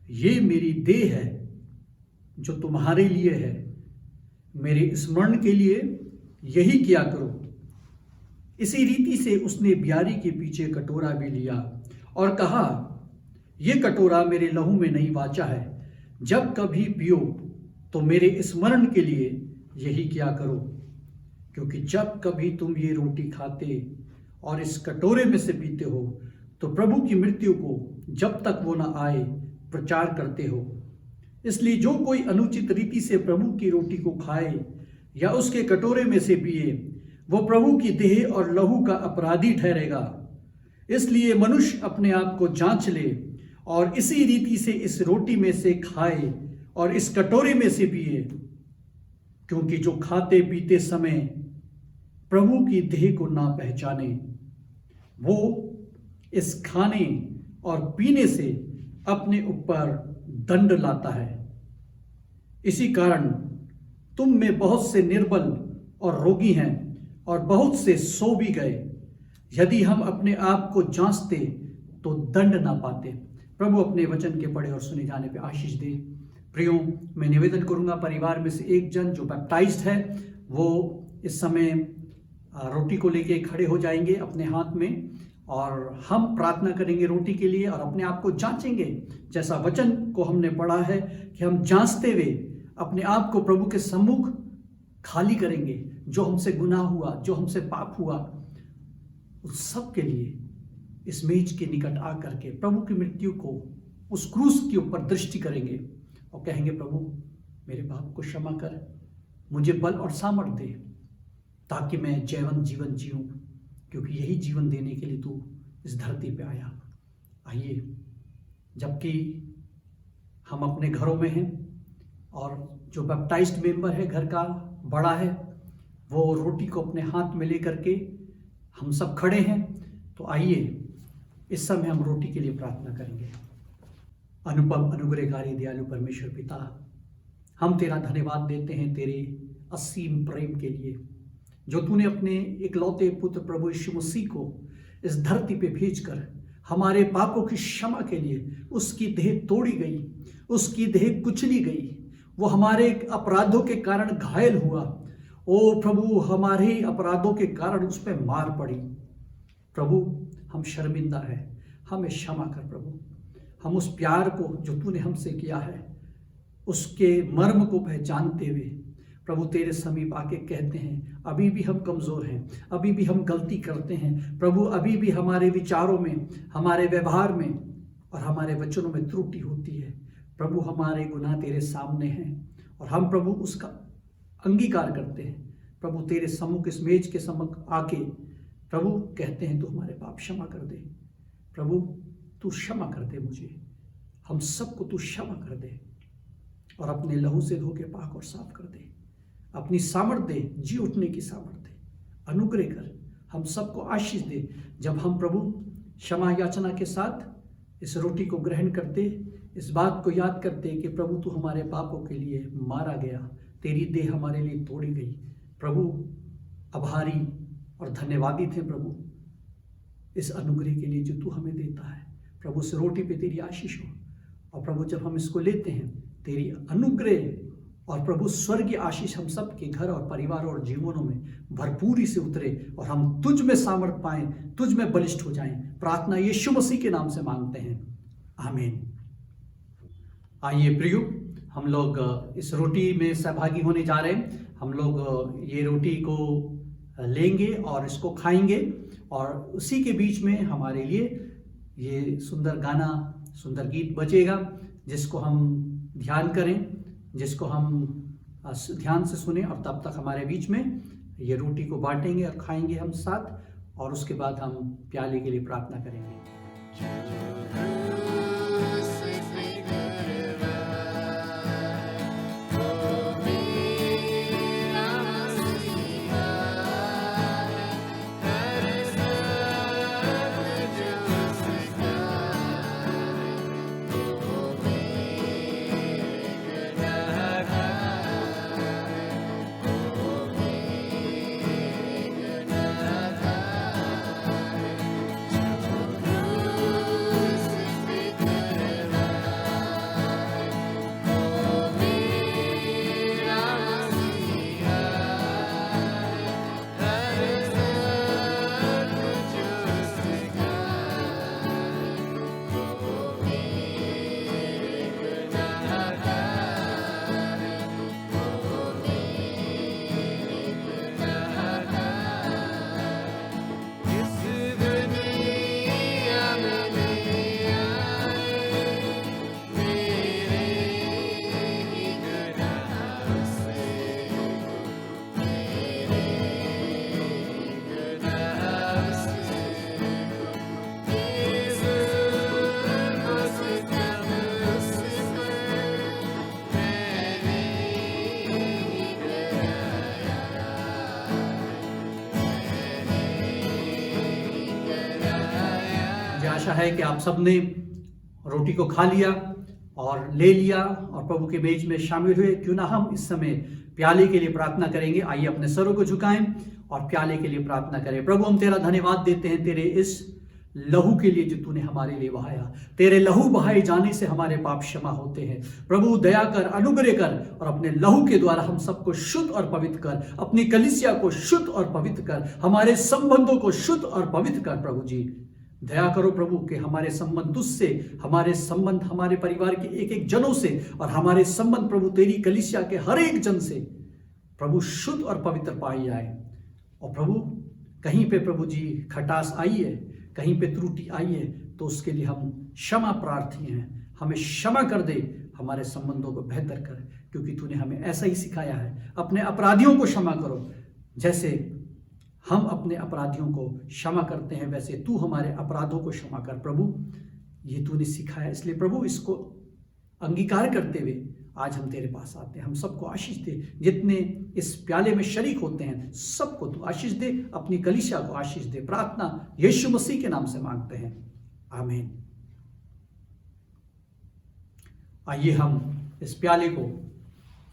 ये मेरी देह है जो तुम्हारे लिए है, मेरे स्मरण के लिए यही किया करो। इसी रीति से उसने ब्यारी के पीछे कटोरा भी लिया और कहा, ये कटोरा मेरे लहू में नई वाचा है, जब कभी पियो तो मेरे स्मरण के लिए यही किया करो। क्योंकि जब कभी तुम ये रोटी खाते और इस कटोरे में से पीते हो तो प्रभु की मृत्यु को जब तक वो न आए प्रचार करते हो। इसलिए जो कोई अनुचित रीति से प्रभु की रोटी को खाए या उसके कटोरे में से पिए, वो प्रभु की देह और लहू का अपराधी ठहरेगा। इसलिए मनुष्य अपने आप को जांच ले और इसी रीति से इस रोटी में से खाए और इस कटोरे में से पिए, क्योंकि जो खाते पीते समय प्रभु की देह को ना पहचाने, वो इस खाने और पीने से अपने ऊपर दंड लाता है। इसी कारण तुम में बहुत से निर्बल और रोगी हैं और बहुत से सो भी गए। यदि हम अपने आप को जांचते तो दंड ना पाते। प्रभु अपने वचन के पढ़े और सुने जाने पे आशीष दे। प्रियो, मैं निवेदन करूंगा, परिवार में से एक जन जो बैप्टाइज्ड है वो इस समय रोटी को लेके खड़े हो जाएंगे अपने हाथ में, और हम प्रार्थना करेंगे रोटी के लिए और अपने आप को जांचेंगे, जैसा वचन को हमने पढ़ा है कि हम जांचते हुए अपने आप को प्रभु के सम्मुख खाली करेंगे। जो हमसे गुनाह हुआ, जो हमसे पाप हुआ, उस सब के लिए इस मेज के निकट आकर के प्रभु की मृत्यु को, उस क्रूस के ऊपर दृष्टि करेंगे और कहेंगे, प्रभु मेरे पाप को क्षमा कर, मुझे बल और सामर्थ्य दे ताकि मैं जैवन जीवन जीऊं, क्योंकि यही जीवन देने के लिए तू इस धरती पे आया। आइए, जबकि हम अपने घरों में हैं और जो बैप्टाइज्ड मेंबर है घर का बड़ा है, वो रोटी को अपने हाथ में लेकर के हम सब खड़े हैं, तो आइए इस समय हम रोटी के लिए प्रार्थना करेंगे। अनुपम अनुग्रहकारी दयालु परमेश्वर पिता, हम तेरा धन्यवाद देते हैं तेरे असीम प्रेम के लिए, जो तूने अपने इकलौते पुत्र प्रभु यीशु मसीह को इस धरती पे भेजकर हमारे पापों की क्षमा के लिए उसकी देह तोड़ी गई, उसकी देह कुचली गई, वो हमारे अपराधों के कारण घायल हुआ। ओ प्रभु, हमारे अपराधों के कारण उस पर मार पड़ी। प्रभु, हम शर्मिंदा है, हमें क्षमा कर प्रभु। हम उस प्यार को जो तूने हमसे किया है, उसके मर्म को पहचानते हुए प्रभु तेरे समीप आके कहते हैं, अभी भी हम कमज़ोर हैं, अभी भी हम गलती करते हैं प्रभु, अभी भी हमारे विचारों में, हमारे व्यवहार में और हमारे वचनों में त्रुटि होती है। प्रभु, हमारे गुनाह तेरे सामने हैं और हम प्रभु उसका अंगीकार करते हैं। प्रभु तेरे सम्मुख इस मेज के सम्मुख आके प्रभु कहते हैं, तू हमारे पाप क्षमा कर दे प्रभु, तू क्षमा कर दे मुझे, हम सबको तू क्षमा कर दे और अपने लहू से धो के पाक और साफ कर दे। अपनी सामर्थ दे, जी उठने की सामर्थ दे, अनुग्रह कर, हम सबको आशीष दे। जब हम प्रभु क्षमा याचना के साथ इस रोटी को ग्रहण करते, इस बात को याद करते कि प्रभु तू हमारे पापों के लिए मारा गया, तेरी देह हमारे लिए तोड़ी गई। प्रभु, आभारी और धन्यवादी थे प्रभु इस अनुग्रह के लिए जो तू हमें देता है। प्रभु, इस रोटी पे तेरी आशीष हो और प्रभु जब हम इसको लेते हैं, तेरी अनुग्रह और प्रभु स्वर्गीय आशीष हम सब के घर और परिवार और जीवनों में भरपूरी से उतरे और हम तुझ में सामर्थ पाएं, तुझ में बलिष्ठ हो जाएं। प्रार्थना यीशु मसीह के नाम से मांगते हैं, आमीन। आइए प्रियो, हम लोग इस रोटी में सहभागी होने जा रहे हैं। हम लोग ये रोटी को लेंगे और इसको खाएंगे और उसी के बीच में हमारे लिए ये सुंदर गाना, सुंदर गीत बजेगा, जिसको हम ध्यान करें, जिसको हम ध्यान से सुने और तब तक हमारे बीच में ये रोटी को बांटेंगे और खाएंगे हम साथ और उसके बाद हम प्याले के लिए प्रार्थना करेंगे। आशा है कि आप सबने रोटी को खा लिया और ले लिया और प्रभु के मेज में शामिल हुए। क्यों ना हम इस समय प्याले के लिए प्रार्थना करेंगे। आइए अपने सरों को झुकाएं और प्याले के लिए प्रार्थना करें। प्रभु, हम तेरा धन्यवाद देते हैं तेरे इस लहू के लिए जो तूने हमारे लिए बहाया। तेरे लहू बहाए जाने से हमारे पाप क्षमा होते हैं। प्रभु, दया कर, अनुग्रह कर और अपने लहू के द्वारा हम सबको शुद्ध और पवित्र कर, अपनी कलीसिया को शुद्ध और पवित्र कर, हमारे संबंधों को शुद्ध और पवित्र कर। प्रभु जी, दया करो प्रभु कि हमारे संबंध तुझसे, हमारे संबंध हमारे परिवार के एक एक जनों से और हमारे संबंध प्रभु तेरी कलीसिया के हर एक जन से प्रभु शुद्ध और पवित्र पाई जाए। और प्रभु, कहीं पे प्रभु जी खटास आई है, कहीं पे त्रुटि आई है, तो उसके लिए हम क्षमा प्रार्थी हैं। हमें क्षमा कर दे, हमारे संबंधों को बेहतर कर, क्योंकि तूने हमें ऐसा ही सिखाया है। अपने अपराधियों को क्षमा करो, जैसे हम अपने अपराधियों को क्षमा करते हैं, वैसे तू हमारे अपराधों को क्षमा कर। प्रभु, ये तूने सिखाया, इसलिए प्रभु इसको अंगीकार करते हुए आज हम तेरे पास आते हैं। हम सबको आशीष दे, जितने इस प्याले में शरीक होते हैं सबको तू आशीष दे, अपनी कलीसिया को आशीष दे। प्रार्थना यीशु मसीह के नाम से मांगते हैं, आमीन। आइए हम इस प्याले को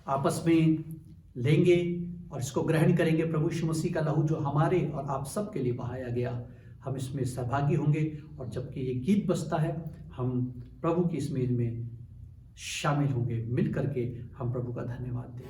आपस में लेंगे और इसको ग्रहण करेंगे। प्रभु यीशु मसीह का लहू जो हमारे और आप सब के लिए बहाया गया, हम इसमें सहभागी होंगे। और जबकि ये गीत बजता है, हम प्रभु की इस मेज में शामिल होंगे। मिल करके हम प्रभु का धन्यवाद दें।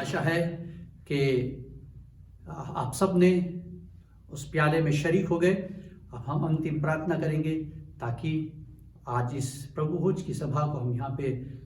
आशा है कि आप सब ने उस प्याले में शरीक हो गए। अब हम अंतिम प्रार्थना करेंगे ताकि आज इस प्रभु भोज की सभा को हम यहाँ पे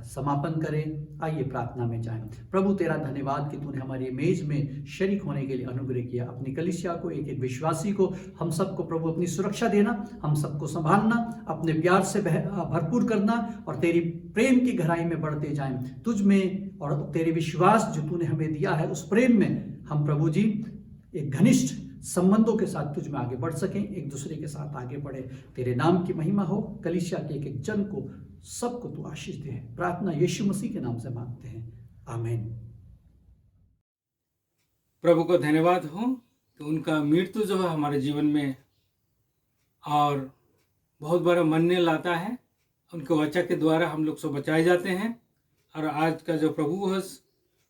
समापन करें। आइए प्रार्थना में जाएं। प्रभु तेरा धन्यवाद कि तूने हमारी मेज में शरीक होने के लिए अनुग्रह किया। अपनी कलीसिया को, एक एक विश्वासी को, हम सबको प्रभु अपनी सुरक्षा देना, हम सबको संभालना, अपने प्यार से भरपूर करना और तेरी प्रेम की गहराई में बढ़ते जाएं। तुझ में और तेरे विश्वास जो तूने हमें दिया है, उस प्रेम में हम प्रभु जी एक घनिष्ठ संबंधों के साथ तुझ में आगे बढ़ सकें, एक दूसरे के साथ आगे बढ़े। तेरे नाम की महिमा हो। कलीसिया के एक एक जन को, सबको तू आशीष दे। प्रार्थना यीशु मसीह के नाम से मांगते हैं, आमीन। प्रभु को धन्यवाद हो कि उनका मृत्यु जो है हमारे जीवन में और बहुत बड़ा मन लाता है। उनके वचन के द्वारा हम लोग सब बचाए जाते हैं और आज का जो प्रभु भोज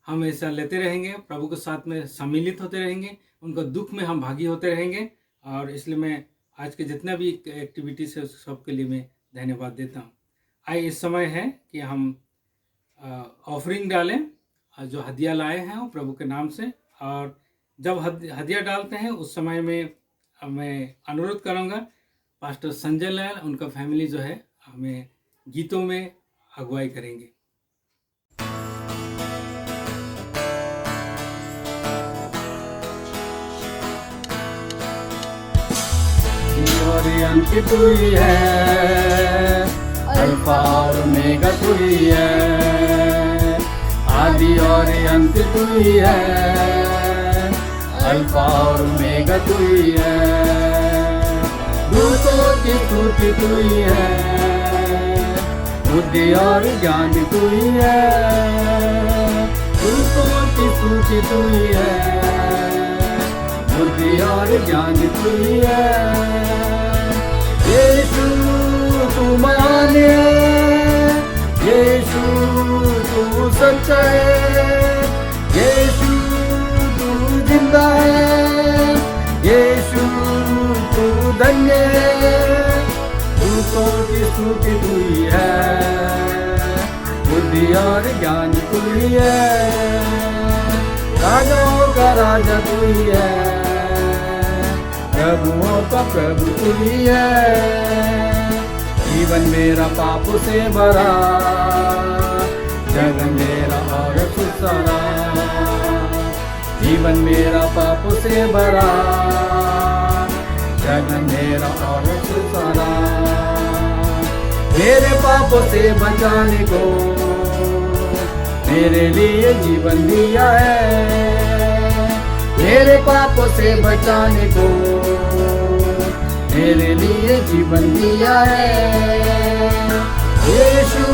हम ऐसा लेते रहेंगे, प्रभु के साथ में सम्मिलित होते रहेंगे, उनका दुख में हम भागी होते रहेंगे। और इसलिए मैं आज के जितना भी एक्टिविटीज है सबके लिए मैं धन्यवाद देता हूँ। आइए इस समय है कि हम ऑफरिंग डालें, जो हदिया लाए हैं वो प्रभु के नाम से। और जब हदिया डालते हैं उस समय में मैं अनुरोध करूँगा पास्टर संजय लाल, उनका फैमिली जो है हमें गीतों में अगुवाई करेंगे। और अंत तू ही है, अल्फा और ओमेगा तू ही है, आदि और अंत तू ही है, अल्फा और ओमेगा तू ही है, दूतों की स्तुति तू ही है, बुद्धि और ज्ञान तू ही है, दूतों की स्तुति तू ही है, बुद्धि और ज्ञान तू ही है। यीशु तू महान है, यीशु तू सच्चा है, यीशु तू जिंदा है, यीशु तू धन्य है, दूतों की स्तुति तू ही है, बुद्धि और ज्ञान तू ही है, राजाओं का राजा तू ही है, प्रभुओं का प्रभु तू ही है। जीवन मेरा पाप से भरा, जगन मेरा और सुसरा, जीवन मेरा पाप से भरा, जगन मेरा और सुसरा, मेरे पाप से बचाने को मेरे लिए जीवन दिया है, मेरे पापों से बचाने को मेरे लिए जीवन दिया है। यीशु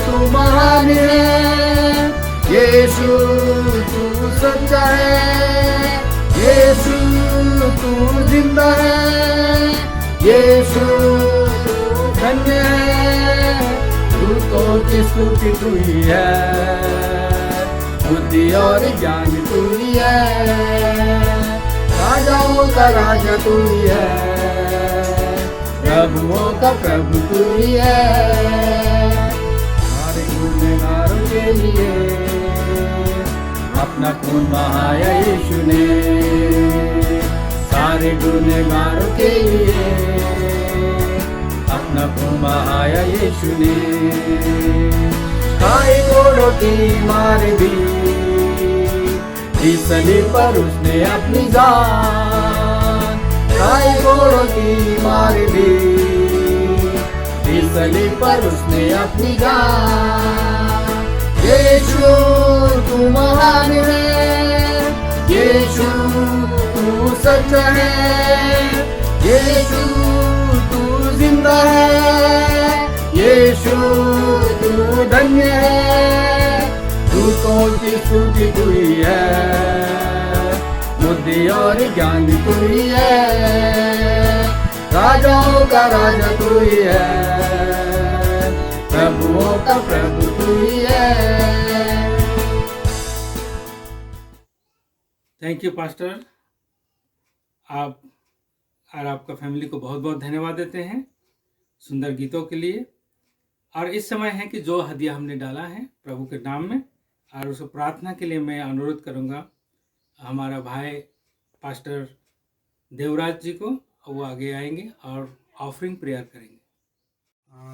तू महान है, यीशु तू सच्चा है, यीशु तू जिंदा है, यीशु तू धन्य है, दूतों की स्तुति तू ही है, बुद्धि और ज्ञान तू ही है, राजाओं का राजा तू ही है, प्रभुओं का प्रभु तू ही है। हमारे गुनहगारों के लिए अपना खून बहाया यीशु ने, सारे गुनहगारों के लिए अपना खून बहाया यीशु ने। खाई घोड़ों की मार दी, इस सलीब पर उसने अपनी जान, खाई घोड़ों की मार दी, इस सलीब पर उसने अपनी जान। यीशु तू महान है, यीशु तू सच है, यीशु तू जिंदा है, यीशु तू धन्य है, दूतों की स्तुति तू ही है, बुद्धि और ज्ञान तू ही है, राजाओं का राजा तू ही है, प्रभुओं का प्रभु तू ही है। Thank you pastor. आप और आपका फैमिली को बहुत बहुत धन्यवाद देते हैं सुंदर गीतों के लिए। और इस समय है कि जो हदिया हमने डाला है प्रभु के नाम में, और उस प्रार्थना के लिए मैं अनुरोध करूंगा हमारा भाई पास्टर देवराज जी को, वो आगे आएंगे और ऑफरिंग प्रेयर करेंगे।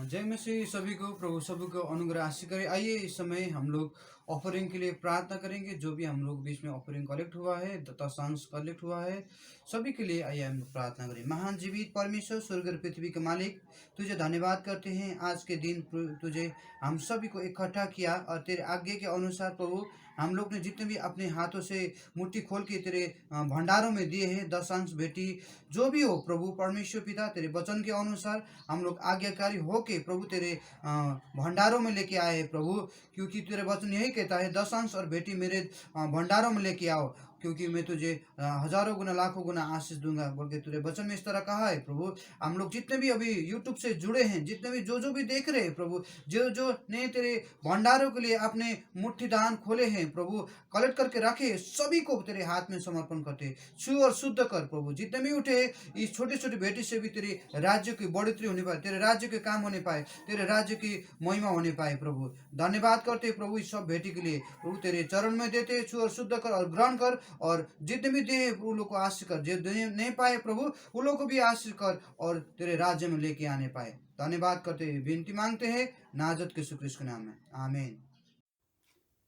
जय मसीह सभी को, प्रभु सभी को अनुग्रह आशीष करे। आइए इस समय हम लोग ऑफरिंग के लिए प्रार्थना करेंगे। जो भी हम लोग बीच में ऑफरिंग कलेक्ट हुआ है, दशांश कलेक्ट हुआ है, सभी के लिए आइए हम लोग प्रार्थना करें। महान जीवित परमेश्वर, स्वर्ग और पृथ्वी के मालिक, तुझे धन्यवाद करते हैं आज के दिन तुझे हम सभी को इकट्ठा किया, और तेरे आज्ञा के अनुसार प्रभु हम लोग ने जितने भी अपने हाथों से मुट्ठी खोल के तेरे भंडारों में दिए हैं, दशांश बेटी जो भी हो प्रभु परमेश्वर पिता, तेरे वचन के अनुसार हम लोग आज्ञाकारी होके प्रभु तेरे भंडारों में लेके आए हैं प्रभु, क्योंकि तेरे वचन यही कहता है दशांश और बेटी मेरे भंडारों में लेके आओ, क्योंकि मैं तुझे हजारों गुना लाखों गुना आशीष दूंगा बोल के तेरे वचन में इस तरह कहा है प्रभु। हम लोग जितने भी अभी यूट्यूब से जुड़े हैं, जितने भी जो भी देख रहे हैं प्रभु, जो जो ने तेरे भंडारों के लिए अपने मुट्ठी दान खोले हैं प्रभु, कलेक्ट करके रखे, सभी को तेरे हाथ में समर्पण करते, छू और शुद्ध कर प्रभु। जितने भी उठे इस छोटी छोटी बेटी से भी तेरे राज्य की बढ़ोतरी होने पाए, तेरे राज्य के काम होने पाए, तेरे राज्य की महिमा होने पाए प्रभु। धन्यवाद करते प्रभु इस सब बेटी के लिए प्रभु, तेरे चरण में देते, छू और शुद्ध कर और ग्रहण कर, और जितने भी दे उन लोग को आशीष कर, जो नहीं पाए प्रभु उन लोग को भी आशीष कर और तेरे राज्य में लेके आने पाए। धन्यवाद करते हुए विनती मांगते हैं नाजत यीशु क्रिस्त के नाम में, आमीन।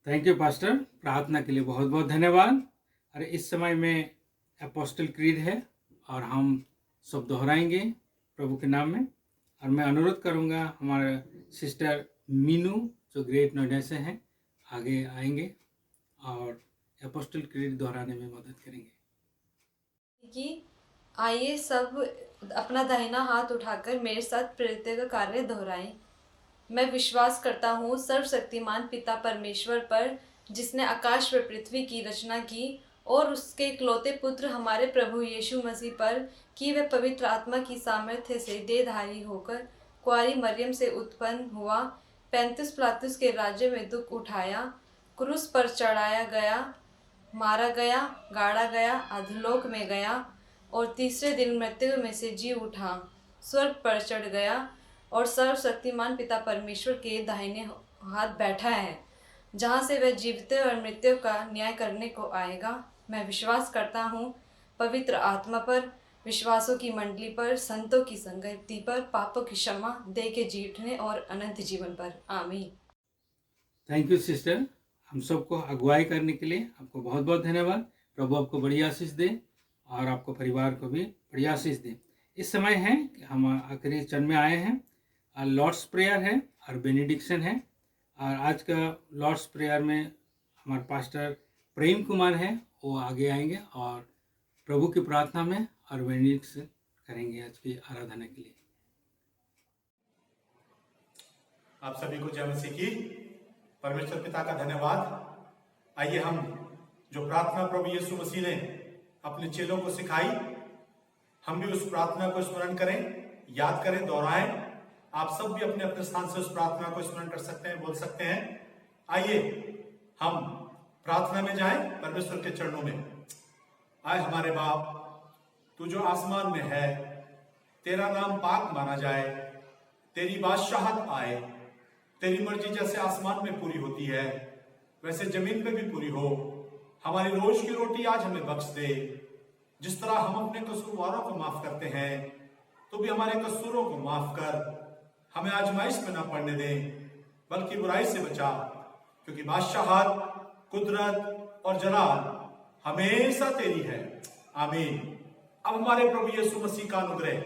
थैंक यू पास्टर, प्रार्थना के लिए बहुत बहुत धन्यवाद। अरे इस समय में अपोस्टल क्रीड है और हम सब दोहराएंगे प्रभु के नाम में, और मैं अनुरोध करूंगा हमारे सिस्टर मीनू जो ग्रेट नोएडा से हैं आगे आएंगे और अपोस्टल क्रीड दोहराने में मदद करेंगे। कि आइए सब अपना दाहिना हाथ उठाकर मेरे साथ प्रेरित का कार्य दोहराएं। मैं विश्वास करता हूँ सर्वशक्तिमान पिता परमेश्वर पर, जिसने आकाश व पृथ्वी की रचना की, और उसके इकलौते पुत्र हमारे प्रभु यीशु मसीह पर, कि वह पवित्र आत्मा की सामर्थ्य से देहधारी होकर कुंवारी मरियम से उत्पन्न हुआ, 35 पिलातुस के राज्य में दुख उठाया, क्रूस पर चढ़ाया गया, मारा गया, गाड़ा गया, अधोलोक में गया, और तीसरे दिन मृत्यु में से जी उठा, स्वर्ग पर चढ़ गया, और सर्वशक्तिमान पिता परमेश्वर के दाहिने हाथ बैठा है, जहाँ से वह जीवित और मृत्यु का न्याय करने को आएगा। मैं विश्वास करता हूँ पवित्र आत्मा पर, विश्वासों की मंडली पर, संतों की संगति पर, पापों की क्षमा, देह के जी उठने और अनंत जीवन पर, आमीन। थैंक यू सिस्टर, हम सबको अगुवाई करने के लिए आपको बहुत बहुत धन्यवाद। प्रभु आपको बड़ी आशीष दे और आपको परिवार को भी बड़ी आशीष दे। इस समय है कि हम आखिरी चरण में आए हैं, लॉर्ड्स प्रेयर है और बेनिडिक्शन है, और आज का लॉर्ड्स प्रेयर में हमारे पास्टर प्रेम कुमार हैं, वो आगे आएंगे और प्रभु की प्रार्थना में और बेनिडिक्शन करेंगे आज की आराधना के लिए। आप सभी को जय मसीह की। परमेश्वर पिता का धन्यवाद। आइए हम जो प्रार्थना प्रभु यीशु मसीह ने अपने चेलों को सिखाई, हम भी उस प्रार्थना को स्मरण करें, याद करें, दोहराएं। आप सब भी अपने अपने स्थान से उस प्रार्थना को स्मरण कर सकते हैं, बोल सकते हैं। आइए हम प्रार्थना में जाएं, परमेश्वर के चरणों में। आए हमारे बाप, तू जो आसमान में है, तेरा नाम पाक माना जाए, तेरी बादशाहत आए, तेरी मर्जी जैसे आसमान में पूरी होती है वैसे जमीन पे भी पूरी हो। हमारी रोज की रोटी आज हमें बख्श दे। जिस तरह हम अपने कसूरवारों को माफ करते हैं, तो भी हमारे कसूरों को माफ कर। हमें आजमाइश में ना पड़ने दे, बल्कि बुराई से बचा, क्योंकि बादशाहत, कुदरत और जलाल हमेशा तेरी है। आमीन। अब हमारे प्रभु यीशु मसीह का अनुग्रह,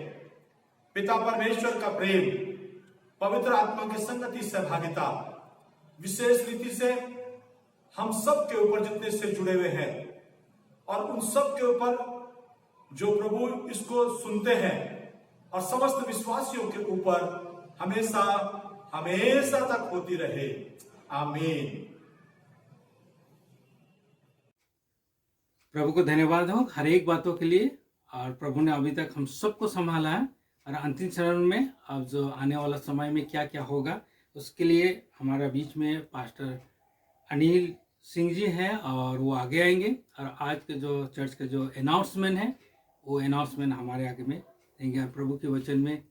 पिता परमेश्वर का प्रेम, पवित्र आत्मा की संगति सहभागिता विशेष रीति से हम सब के ऊपर जितने से जुड़े हुए हैं और उन सब के ऊपर जो प्रभु इसको सुनते हैं और समस्त विश्वासियों के ऊपर हमेशा हमेशा तक होती रहे। आमीन। प्रभु को धन्यवाद हो हर एक बातों के लिए। और प्रभु ने अभी तक हम सबको संभाला है, और अंतिम चरण में अब जो आने वाला समय में क्या क्या होगा उसके लिए हमारा बीच में पास्टर अनिल सिंह जी हैं, और वो आगे आएंगे और आज के जो चर्च का जो अनाउंसमेंट है वो अनाउंसमेंट हमारे आगे में देंगे। और प्रभु के वचन में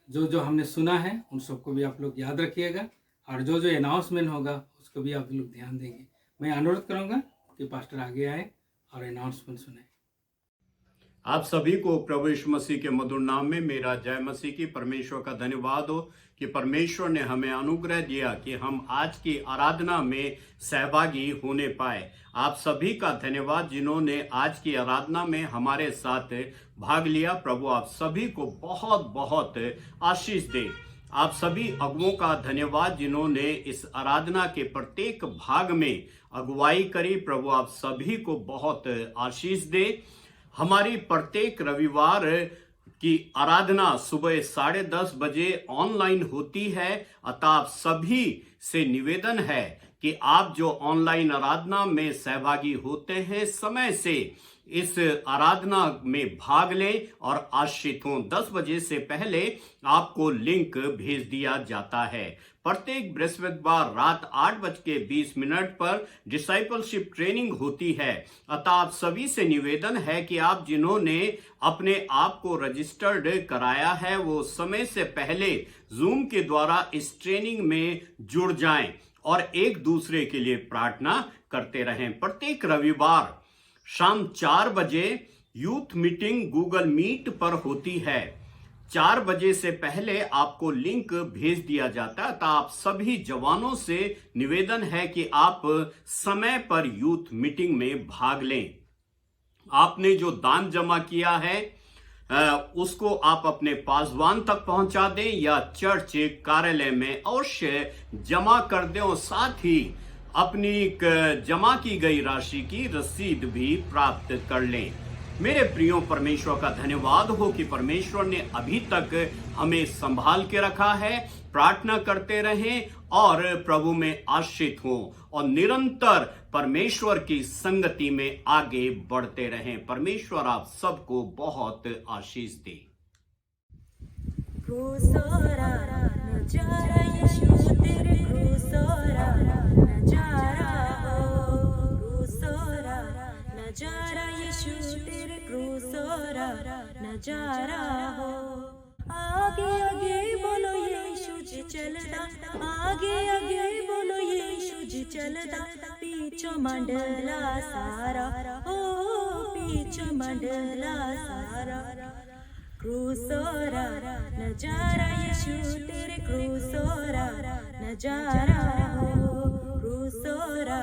जो जो हमने सुना है उन सबको भी आप लोग याद रखिएगा, और जो जो अनाउंसमेंट होगा उसको भी आप लोग ध्यान देंगे। मैं अनुरोध करूँगा कि पास्टर आगे आए और अनाउंसमेंट सुने। आप सभी को प्रभु यीशु मसीह के मधुर नाम में मेरा जय मसीह की। परमेश्वर का धन्यवाद हो कि परमेश्वर ने हमें अनुग्रह दिया कि हम आज की आराधना में सहभागी होने पाए। आप सभी का धन्यवाद जिन्होंने आज की आराधना में हमारे साथ भाग लिया। प्रभु आप सभी को बहुत बहुत आशीष दे। आप सभी अगुओं का धन्यवाद जिन्होंने इस आराधना के प्रत्येक भाग में अगुवाई करी। प्रभु आप सभी को बहुत आशीष दे। हमारी प्रत्येक रविवार की आराधना सुबह 10:30 बजे ऑनलाइन होती है। अतः आप सभी से निवेदन है कि आप जो ऑनलाइन आराधना में सहभागी होते हैं, समय से इस आराधना में भाग लें और आशीषित हों। 10 बजे से पहले आपको लिंक भेज दिया जाता है। प्रत्येक बृहस्पतिवार रात 8:20 पर डिसाइपलशिप ट्रेनिंग होती है। अतः आप सभी से निवेदन है कि आप जिन्होंने अपने आप को रजिस्टर्ड कराया है वो समय से पहले जूम के द्वारा इस ट्रेनिंग में जुड़ जाएं और एक दूसरे के लिए प्रार्थना करते रहें। प्रत्येक रविवार शाम 4 बजे यूथ मीटिंग गूगल मीट पर होती है। 4 बजे से पहले आपको लिंक भेज दिया जाता है। तो आप सभी जवानों से निवेदन है कि आप समय पर यूथ मीटिंग में भाग लें। आपने जो दान जमा किया है उसको आप अपने पासवान तक पहुंचा दें या चर्च कार्यालय में अवश्य जमा कर दें, और साथ ही अपनी जमा की गई राशि की रसीद भी प्राप्त कर लें। मेरे प्रियो, परमेश्वर का धन्यवाद हो कि परमेश्वर ने अभी तक हमें संभाल के रखा है। प्रार्थना करते रहें और प्रभु में आश्रित हों और निरंतर परमेश्वर की संगति में आगे बढ़ते रहें। परमेश्वर आप सबको बहुत आशीष दे। नजारा हो आगे आगे बोलो यीशु जी चलदा, आगे आगे बोलो यीशु जी चलदा, पीछो मंडला सारा ओ पीछो मंडला सारा। क्रूसोरा नजारा यीशु तेरे क्रूसोरा नजारा हो, क्रूसोरा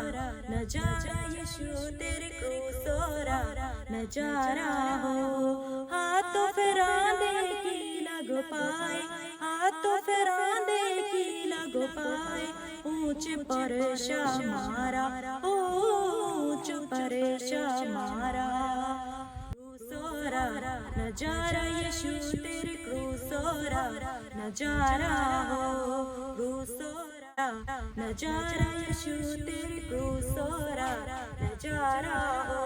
नजारा यीशु तेरे क्रूसोरा नजारा हो। हाथों फिरांदे की लगो पाए, हाथों फिरांदे की लगो पाए, ऊंचे परशा मारा ऊंच परशा मारा। क्रूसोरा नजारा यीशु तेरे क्रूसोरा नजारा हो, क्रूसोरा नजारा यीशु तेरे क्रूसोरा नजारा हो।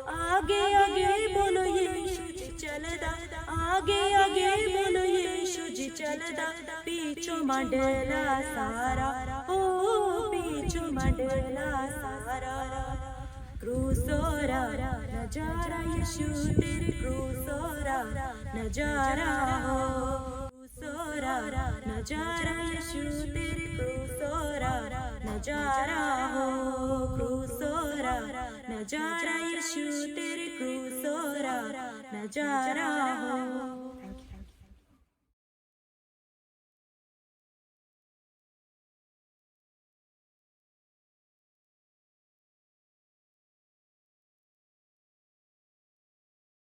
आगे आगे बोलो यीशु जी चलदा, आगे आगे बोलो यीशु जी चलदा, पीछो मंडला सारा ओ पीछो मंडला सारा। क्रूसोरा नजारा यीशु तेरे क्रूसोरा नजारा हो, क्रूसोरा नजारा यीशु तेरे क्रूसोरा नजारा हो, क्रूसोरा नजारा यीशु तेरे क्रूसोरा नजारा हो